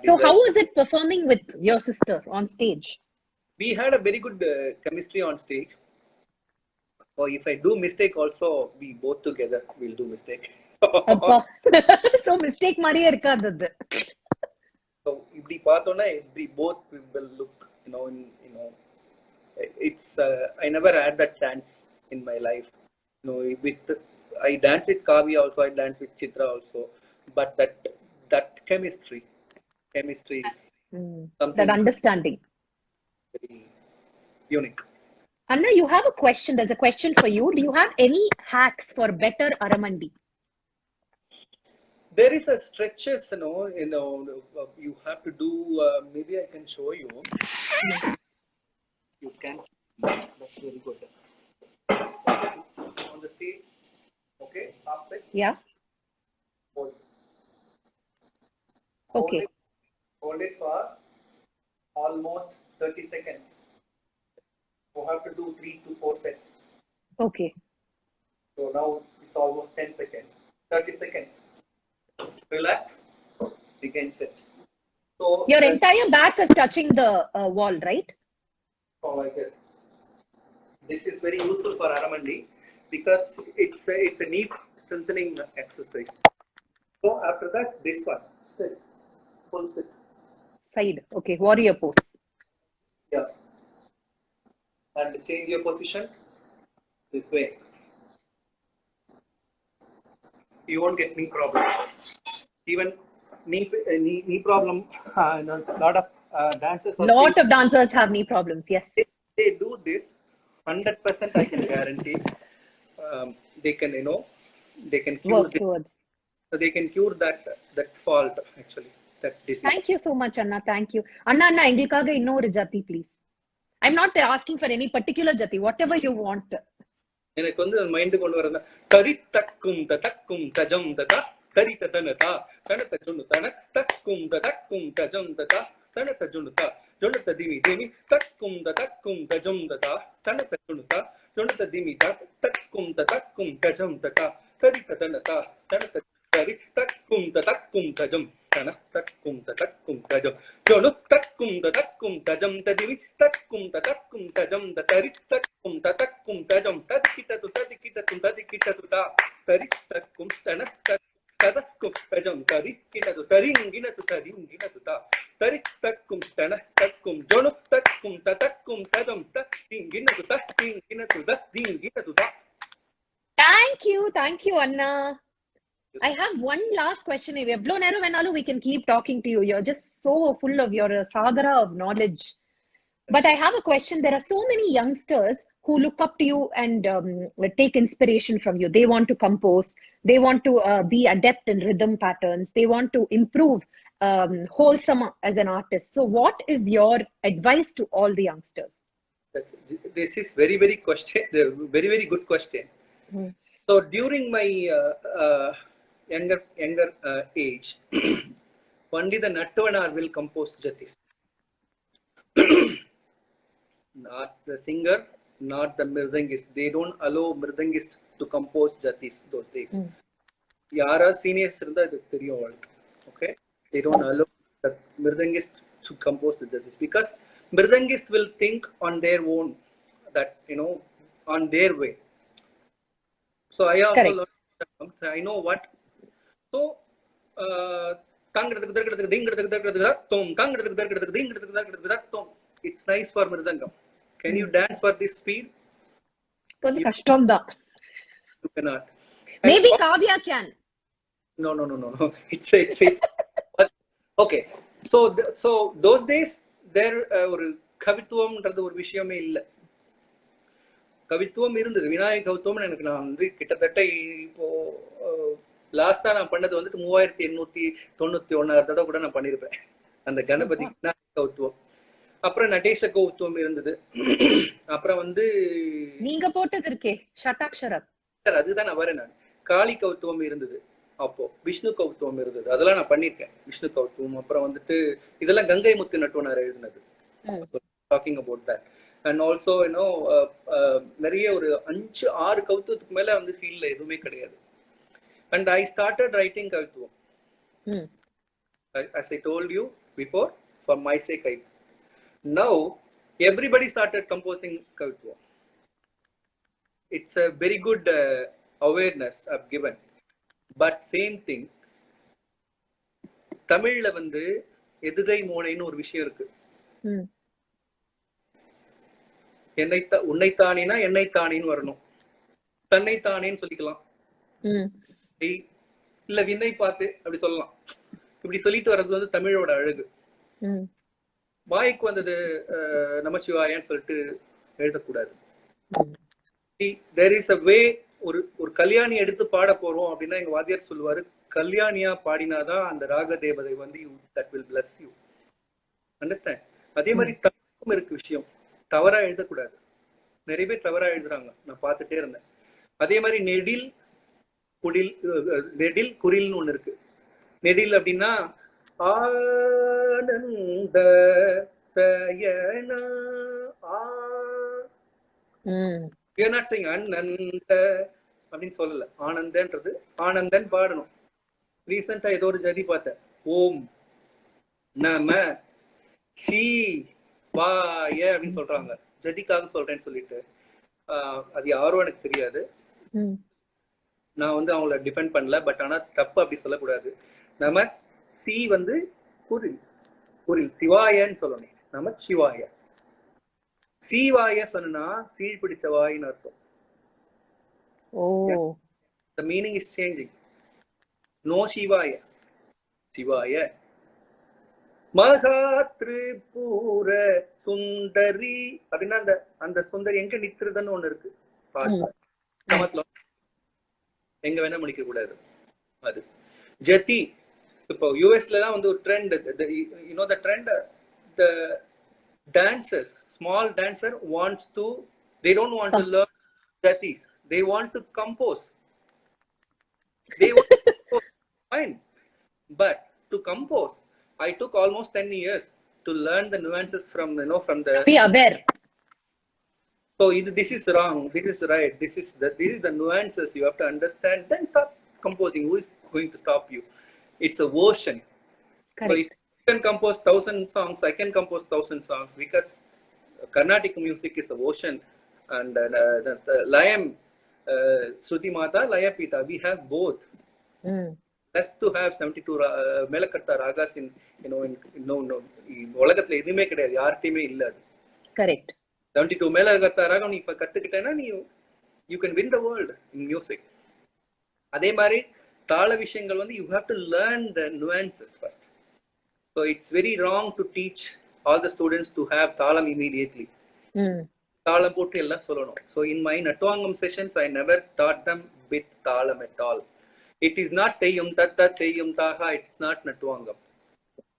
[SPEAKER 4] So how was it performing with your sister on stage?
[SPEAKER 1] We had a very good chemistry on stage. So if I do mistake also, we both together will do mistake.
[SPEAKER 4] So mistake mariye irukadhu.
[SPEAKER 1] So இப்படி பார்த்தோம்னா both will look, it's I never had that chance in my life. I danced with Kavya also, I danced with Chitra also, but that chemistry is something
[SPEAKER 4] that understanding.
[SPEAKER 1] very unique.
[SPEAKER 4] Anna, you have a question. There's a question for you. Do you have any hacks for better Aramandi?
[SPEAKER 1] There is a stretches, you have to do. Maybe I can show you. You can. That's very good. On the stage. Okay. Halfway.
[SPEAKER 4] Yeah.
[SPEAKER 1] Hold.
[SPEAKER 4] Okay.
[SPEAKER 1] Hold it for almost 30 seconds. You have to do 3 to 4 sets.
[SPEAKER 4] Okay.
[SPEAKER 1] So now it's almost 10 seconds. 30 seconds. Relax. Again set. So
[SPEAKER 4] Your entire back is touching the wall, right?
[SPEAKER 1] So like this. This is very useful for Aramandi because it's a knee strengthening exercise. So after that, this one. Sit. Full sit.
[SPEAKER 4] Side. Okay. Warrior pose.
[SPEAKER 1] Yeah. And change your position this way. You won't get knee problem. Even knee problem. Lot of dancers.
[SPEAKER 4] Lot of dancers have knee problems. Yes.
[SPEAKER 1] They do this. 100% I can guarantee. They can they can cure
[SPEAKER 4] Work towards.
[SPEAKER 1] so they can cure that fault actually, that disease.
[SPEAKER 4] Thank you so much, Anna. Thank you. Anna, engalukkaga innoru jati, please. I'm not asking for any particular jati, whatever you want.
[SPEAKER 1] எனக்கு வந்து mind கொண்டு வரது தரி தக்கும் தக்கும் தஜம் ததா தரி ததனதா தனத ஜுனு தன தக்கும் தக்கும் தஜம் ததா தனத ஜுனுதா ஜுனுத திமி திமி தக்கும் தக்கும் தஜம் ததா தனத ஜுனுதா ஜுனுத திமி தக்கும் தக்கும் தஜம் ததா தரி ததனதா தனத தரி தக்கும் தக்கும் தஜம் தன தக்கும் தக்கும் தஜம் ஜுனு தக்கும் தக்கும் தஜம் ததிமி தக்கும் தக்கும் தஜம் தரி தக்கும் தக்கும் தஜம் ததிக்கிட்டது ததிக்கிட்டது தா தரி தக்கும் தன ததக்கும் தஜம் தரிக்கிட்டது தரிங்கினது தரிங்கினது தா தரி தக்கும் தன தக்கும் ஜுனு தக்கும் தக்கும் தஜம் தரிங்கினது தரிங்கினது தரிங்கினது தா.
[SPEAKER 4] Thank you, Anna. I have one last question. Evlo neru venalu we can keep talking to you. You're just so full of your sagara of knowledge. But I have a question. There are so many youngsters who look up to you and take inspiration from you. They want to compose. They want to be adept in rhythm patterns. They want to improve wholesome as an artist. So what is your advice to all the youngsters?
[SPEAKER 1] This is very, very question. Very, very good question. So during my younger age, only the Nattavanar will compose jatis. Not the singer, not the mridangist. They don't allow mridangist to compose jatis those days. Yara seniors irundha idu theriyum avalukku. Okay, they don't allow the mridangist to compose the jatis because mridangist will think on their own, that on their way. So I also learned, I know what. So it's nice for mridangam. Can you dance for this speed?
[SPEAKER 4] Konja kashtam da.
[SPEAKER 1] You cannot.
[SPEAKER 4] Maybe Kavya can.
[SPEAKER 1] No. It's okay. So those days there ஒரு கவித்துவம்ன்றது ஒரு விஷயமே இல்லை. கவித்துவம் இருந்தது. விநாயக கவித்துவம் எனக்கு நான் வந்து கிட்டத்தட்ட இப்போ லாஸ்டா நான் பண்ணது வந்துட்டு 3891 தடவை கூட நான் பண்ணிருப்பேன் அந்த கணபதி விநாயக கவித்துவம். அப்புறம் நடேஷ கவித்துவம் இருந்தது. அப்புறம் வந்து
[SPEAKER 4] நீங்க போட்டது இருக்கே ஷட்டாக்ஷரம்,
[SPEAKER 1] அதுதான் நான் வரேன். நான் காளி கவித்துவம் இருந்தது. அப்போ விஷ்ணு கவித்துவம் இருந்தது. அதெல்லாம் நான் பண்ணிருக்கேன். விஷ்ணு கவித்துவம் அப்புறம் வந்துட்டு இதெல்லாம் கங்கை முத்து நட்டுவனார் எழுதினது. Talking about that. And also நிறைய ஒரு 5-6 கவித்துவத்துக்கு மேல வந்து ஃபீல்ட்ல எதுவுமே கிடையாது. And I started writing kavithuvam. as I told you before, for my sake now everybody started composing kavitvam. It's a very good awareness I've given. But same thing, தமிழ்ல வந்து எதுகை மோனைன்னு ஒரு விஷயம் இருக்கு. உன்னைத்தானேனா என்னைத்தானேன்னு வரணும். தன்னைத்தானேன்னு சொல்லிக்கலாம், இல்ல விண்ணை பார்த்து அப்படி சொல்லலாம். இப்படி சொல்லிட்டு வர்றது வந்து தமிழோட அழகு. வாய்க்கு வந்தது நமச்சிவாயன்னு சொல்லிட்டு எழுதக்கூடாது. There is a way. ஒரு கல்யாணி எடுத்து பாட போறோம் அப்படின்னா எங்க வாத்தியார் சொல்லுவாரு, கல்யாணியா பாடினாதான் அந்த ராக தேவதை வந்து that will bless you. Understand? அதே மாதிரி தவறும் இருக்கு விஷயம், தவறா எழுதக்கூடாது. நிறைய பேர் தவறா எழுதுறாங்க, நான் பார்த்துட்டே இருந்தேன். அதே மாதிரி நெடில் குரில்னு ஒண்ணு இருக்கு. நெடில் அப்படின்னா ஆனந்த Sayana we are not saying அனந்த அப்படின்னு சொல்லல. ஆனந்தன்றது ஆனந்தன் பாடணும். ரீசெண்டா ஏதோ ஒரு ஜதி பார்த்தேன், ஓம் நம சிவாய அப்படின்னு சொல்றாங்க. ஜதிக்காக சொல்றேன்னு சொல்லிட்டு அது யாரும் எனக்கு தெரியாது. நான் வந்து அவங்கள டிபெண்ட் பண்ணல. பட் ஆனா தப்பு அப்படி சொல்லக்கூடாது. நம்ம சி வந்து குரில் சிவாயன்னு சொல்லணும். நம்ம சிவாய சீவாய சொன்னா சீழ் பிடிச்ச வாயின்னு அர்த்தம். The meaning is changing. No சிவாய சிவாய மகாத்ரிபுர சுந்தரி அப்படின்னா அந்த சுந்தரி எங்க நிக்கிறதுன்னு ஒண்ணு இருக்கு பாட்டுல. எங்க வேணா முடிக்க கூடாது. அது ஜதி. இப்போ யூஎஸ்ல தான் வந்து ஒரு trend, the trend, the dancers, small dancer they don't want to learn jatis, they want to compose. They want to compose, fine, but to compose I took almost 10 years to learn the nuances from the
[SPEAKER 4] be aware.
[SPEAKER 1] So this is wrong, this is right, this is the nuances you have to understand, then start composing. Who is going to stop you? It's a version.
[SPEAKER 4] Correct.
[SPEAKER 1] So if you can compose 1,000 songs, I can compose 1,000 songs, because Carnatic music is a version. And the Layam, Shruti Mata, Laya Pita, we have both. Just to have 72 Melakatta ragas in உலகத்துல எதுவுமே கிடையாது, யார்கிட்டயுமே இல்ல அது.
[SPEAKER 4] Correct.
[SPEAKER 1] 72 Melakatta ராகம் நீ இப்ப கத்துக்கிட்டேன்னா you can win the world in music. அதே மாதிரி தாள விஷயங்கள் வந்து you have to learn the nuances first. So it's very wrong to teach all the students to have thalam immediately. Thalam போட்டு எல்லாம் சொல்லணும். So in my Nattuangam sessions I never taught them with thalam at all. It is not Teyyum Tatta Teyyum Taha, it is not Nattuangam.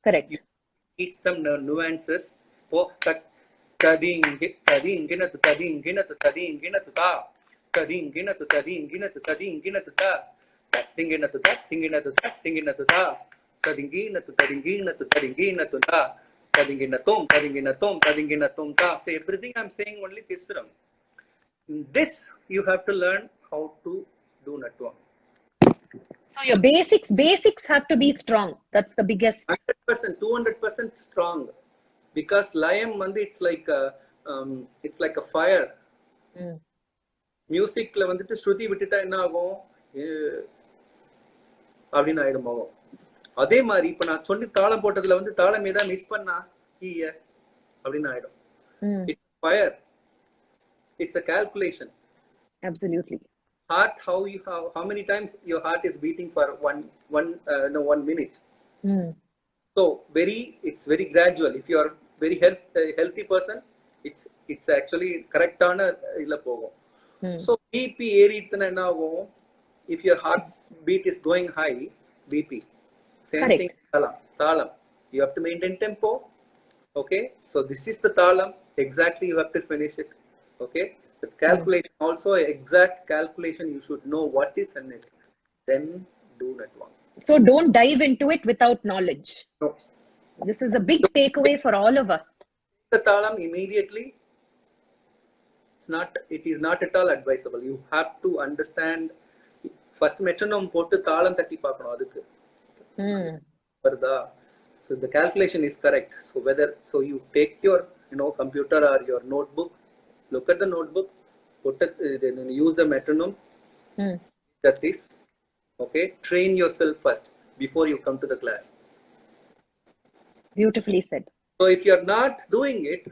[SPEAKER 4] Correct.
[SPEAKER 1] You teach them the nuances. Oh, tadinginatu ta tadinginatu ta tadinginatu ta tinginatu ta tinginatu ta tinginatu ta tinginatu ta tadinginatu ta tadinginatum ta. So everything I'm saying only Tisram. This you have to learn how to do Nattuangam.
[SPEAKER 4] So your basics have to be strong. That's the biggest.
[SPEAKER 1] 100%, 200% strong. Because Layam Mandi, it's like a fire. Music la வந்துட்டு ஸ்ருதி விட்டுட்டா என்ன ஆகும் அப்படின்னு ஆயிடுமோ. அதே மாதிரி இப்ப நான் சொல்லி தாளம் போட்டதுல வந்து தாளம் ஏதாவது மிஸ் பண்ணா அப்படின்னு ஆயிடும். It's fire. It's a calculation.
[SPEAKER 4] Absolutely.
[SPEAKER 1] Heart, how many times your heart is beating for one minute. So it's very gradual. If you are very healthy person, it's actually correct ஆன இல்ல போகும். So BP ஏறிட்டுனா என்ன ஆகும்? If your heart beat is going high, BP same correct. Thing thalam you have to maintain tempo. Okay, so this is the thalam, exactly you have to finish it. Okay, the calculation also, exact calculation, you should know what is in it, then do that one.
[SPEAKER 4] So don't dive into it without knowledge.
[SPEAKER 1] No,
[SPEAKER 4] this is a big takeaway for all of us.
[SPEAKER 1] The thalam immediately, it is not at all advisable. You have to understand first metronome போட்டு தாளம் தட்டி பார்க்கணும் அதுக்கு. So the calculation is correct. So you take your computer or your notebook, look at the notebook, use the metronome. That is okay. Train yourself first before you come to the class.
[SPEAKER 4] Beautifully said.
[SPEAKER 1] So if you are not doing it,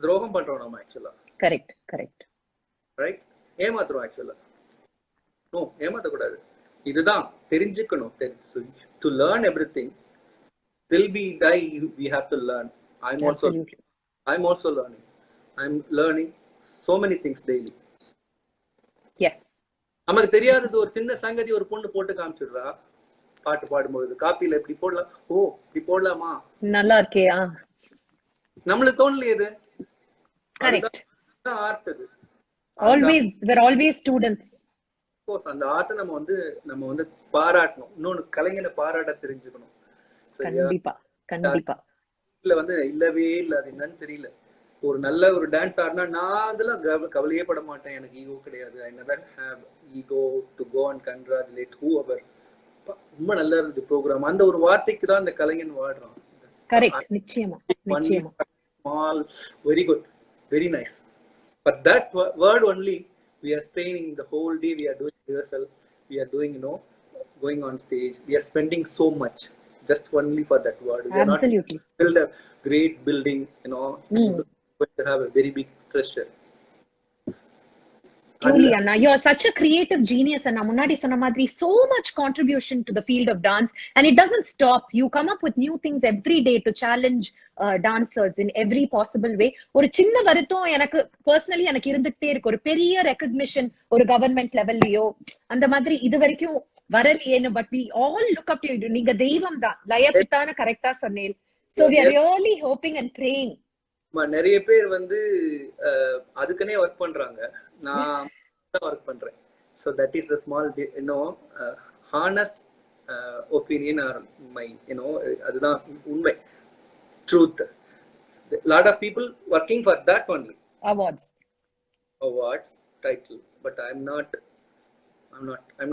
[SPEAKER 1] துரோகம் பண்றோம் நம்ம actually.
[SPEAKER 4] Correct.
[SPEAKER 1] Right? ஏமாத்துறோம் actually. No, ஏமாத்தக்கூடாது. இதுதான் தெரிஞ்சுக்கணும். To learn everything, till we die we have to learn. I'm also learning. I'm learning so many things daily.
[SPEAKER 4] Yes.
[SPEAKER 1] நமக்கு தெரியாதது ஒரு சின்ன சங்கதி ஒரு பொண்ணு போட்டு காமிச்சிடுறா பாட்டு பாடும்போது. காப்பில இப்படி போடலாம், ஓ இப்படி போடலாமா,
[SPEAKER 4] நல்லா இருக்கே.
[SPEAKER 1] நம்மளுக்கு தோணலையே இது.
[SPEAKER 4] கரெக்ட்.
[SPEAKER 1] ஆர்ட் அது.
[SPEAKER 4] Always, we're always students.
[SPEAKER 1] அந்த ஆர்ட்டை நம்ம வந்து பாராட்டணும். இன்னொன்னு கலைஞனை பாராட்ட தெரிஞ்சுக்கணும்.
[SPEAKER 4] கண்டிப்பா கண்டிப்பா.
[SPEAKER 1] இல்ல வந்து இல்லவே இல்ல, அது என்னன்னு தெரியல. ஒரு நல்ல ஒரு டான்ஸ் ஆடினா நான் அதெல்லாம் கவலையே பட மாட்டேன். எனக்கு ஈகோ கிடையாது. I never have ego to go and congratulate whoever. ரொம்ப நல்லா இருந்தது ப்ரோக்ராம். அந்த ஒரு வார்த்தைக்கு தான் அந்த கலைஞன் வாடுறான்.
[SPEAKER 4] கரெக்ட். நிச்சயமா நிச்சயமா.
[SPEAKER 1] Small, very good, very nice. But that word only, we are straining the whole day. We are doing rehearsal. We are doing, going on stage. We are spending so much just only for that word. We
[SPEAKER 4] Absolutely.
[SPEAKER 1] are not build a great building, going to have a very big treasure.
[SPEAKER 4] Truly, Anna, you're such a creative genius, Anna. Munadi sonna madri, so much contribution to the field of dance, and it doesn't stop. You come up with new things every day to challenge dancers in every possible way. ஒரு சின்ன வருத்தம் எனக்கு personally எனக்கு இருந்துட்டே இருக்கு. ஒரு பெரிய recognition ஒரு government levelலயோ அந்த மாதிரி இது வரைக்கும் வரலையேன்னு. But we all look up to you. நீங்க தெய்வம் தான். லயபித்தான கரெக்டா சொன்னேன். So we are really hoping and praying.
[SPEAKER 1] நிறைய பேர் வந்து அதுக்குனே ஒர்க் பண்றாங்க. நான் ஒர்க் பண்றேன். So that is the small, honest opinion or my, அதுதான் உண்மை, truth. A lot of people working for that only.
[SPEAKER 4] Awards,
[SPEAKER 1] title, but I'm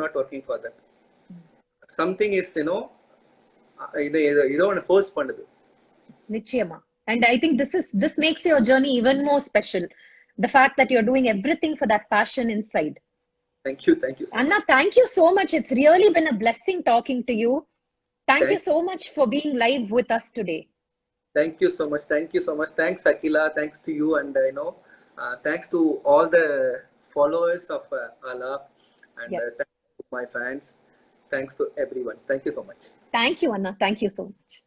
[SPEAKER 1] not working for that. Something is, இதை ஒன்று ஃபோர்ஸ் பண்ணுது.
[SPEAKER 4] நிச்சயமா. And I think this makes your journey even more special. The fact that you're doing everything for that passion inside.
[SPEAKER 1] Thank you.
[SPEAKER 4] Anna, thank you so much. It's really been a blessing talking to you. Thank you so much for being live with us today.
[SPEAKER 1] Thank you so much. Thanks, Akila. Thanks to you, and thanks to all the followers of Ala, and thanks to my fans. Thanks to everyone. Thank you so much.
[SPEAKER 4] Thank you, Anna. Thank you so much.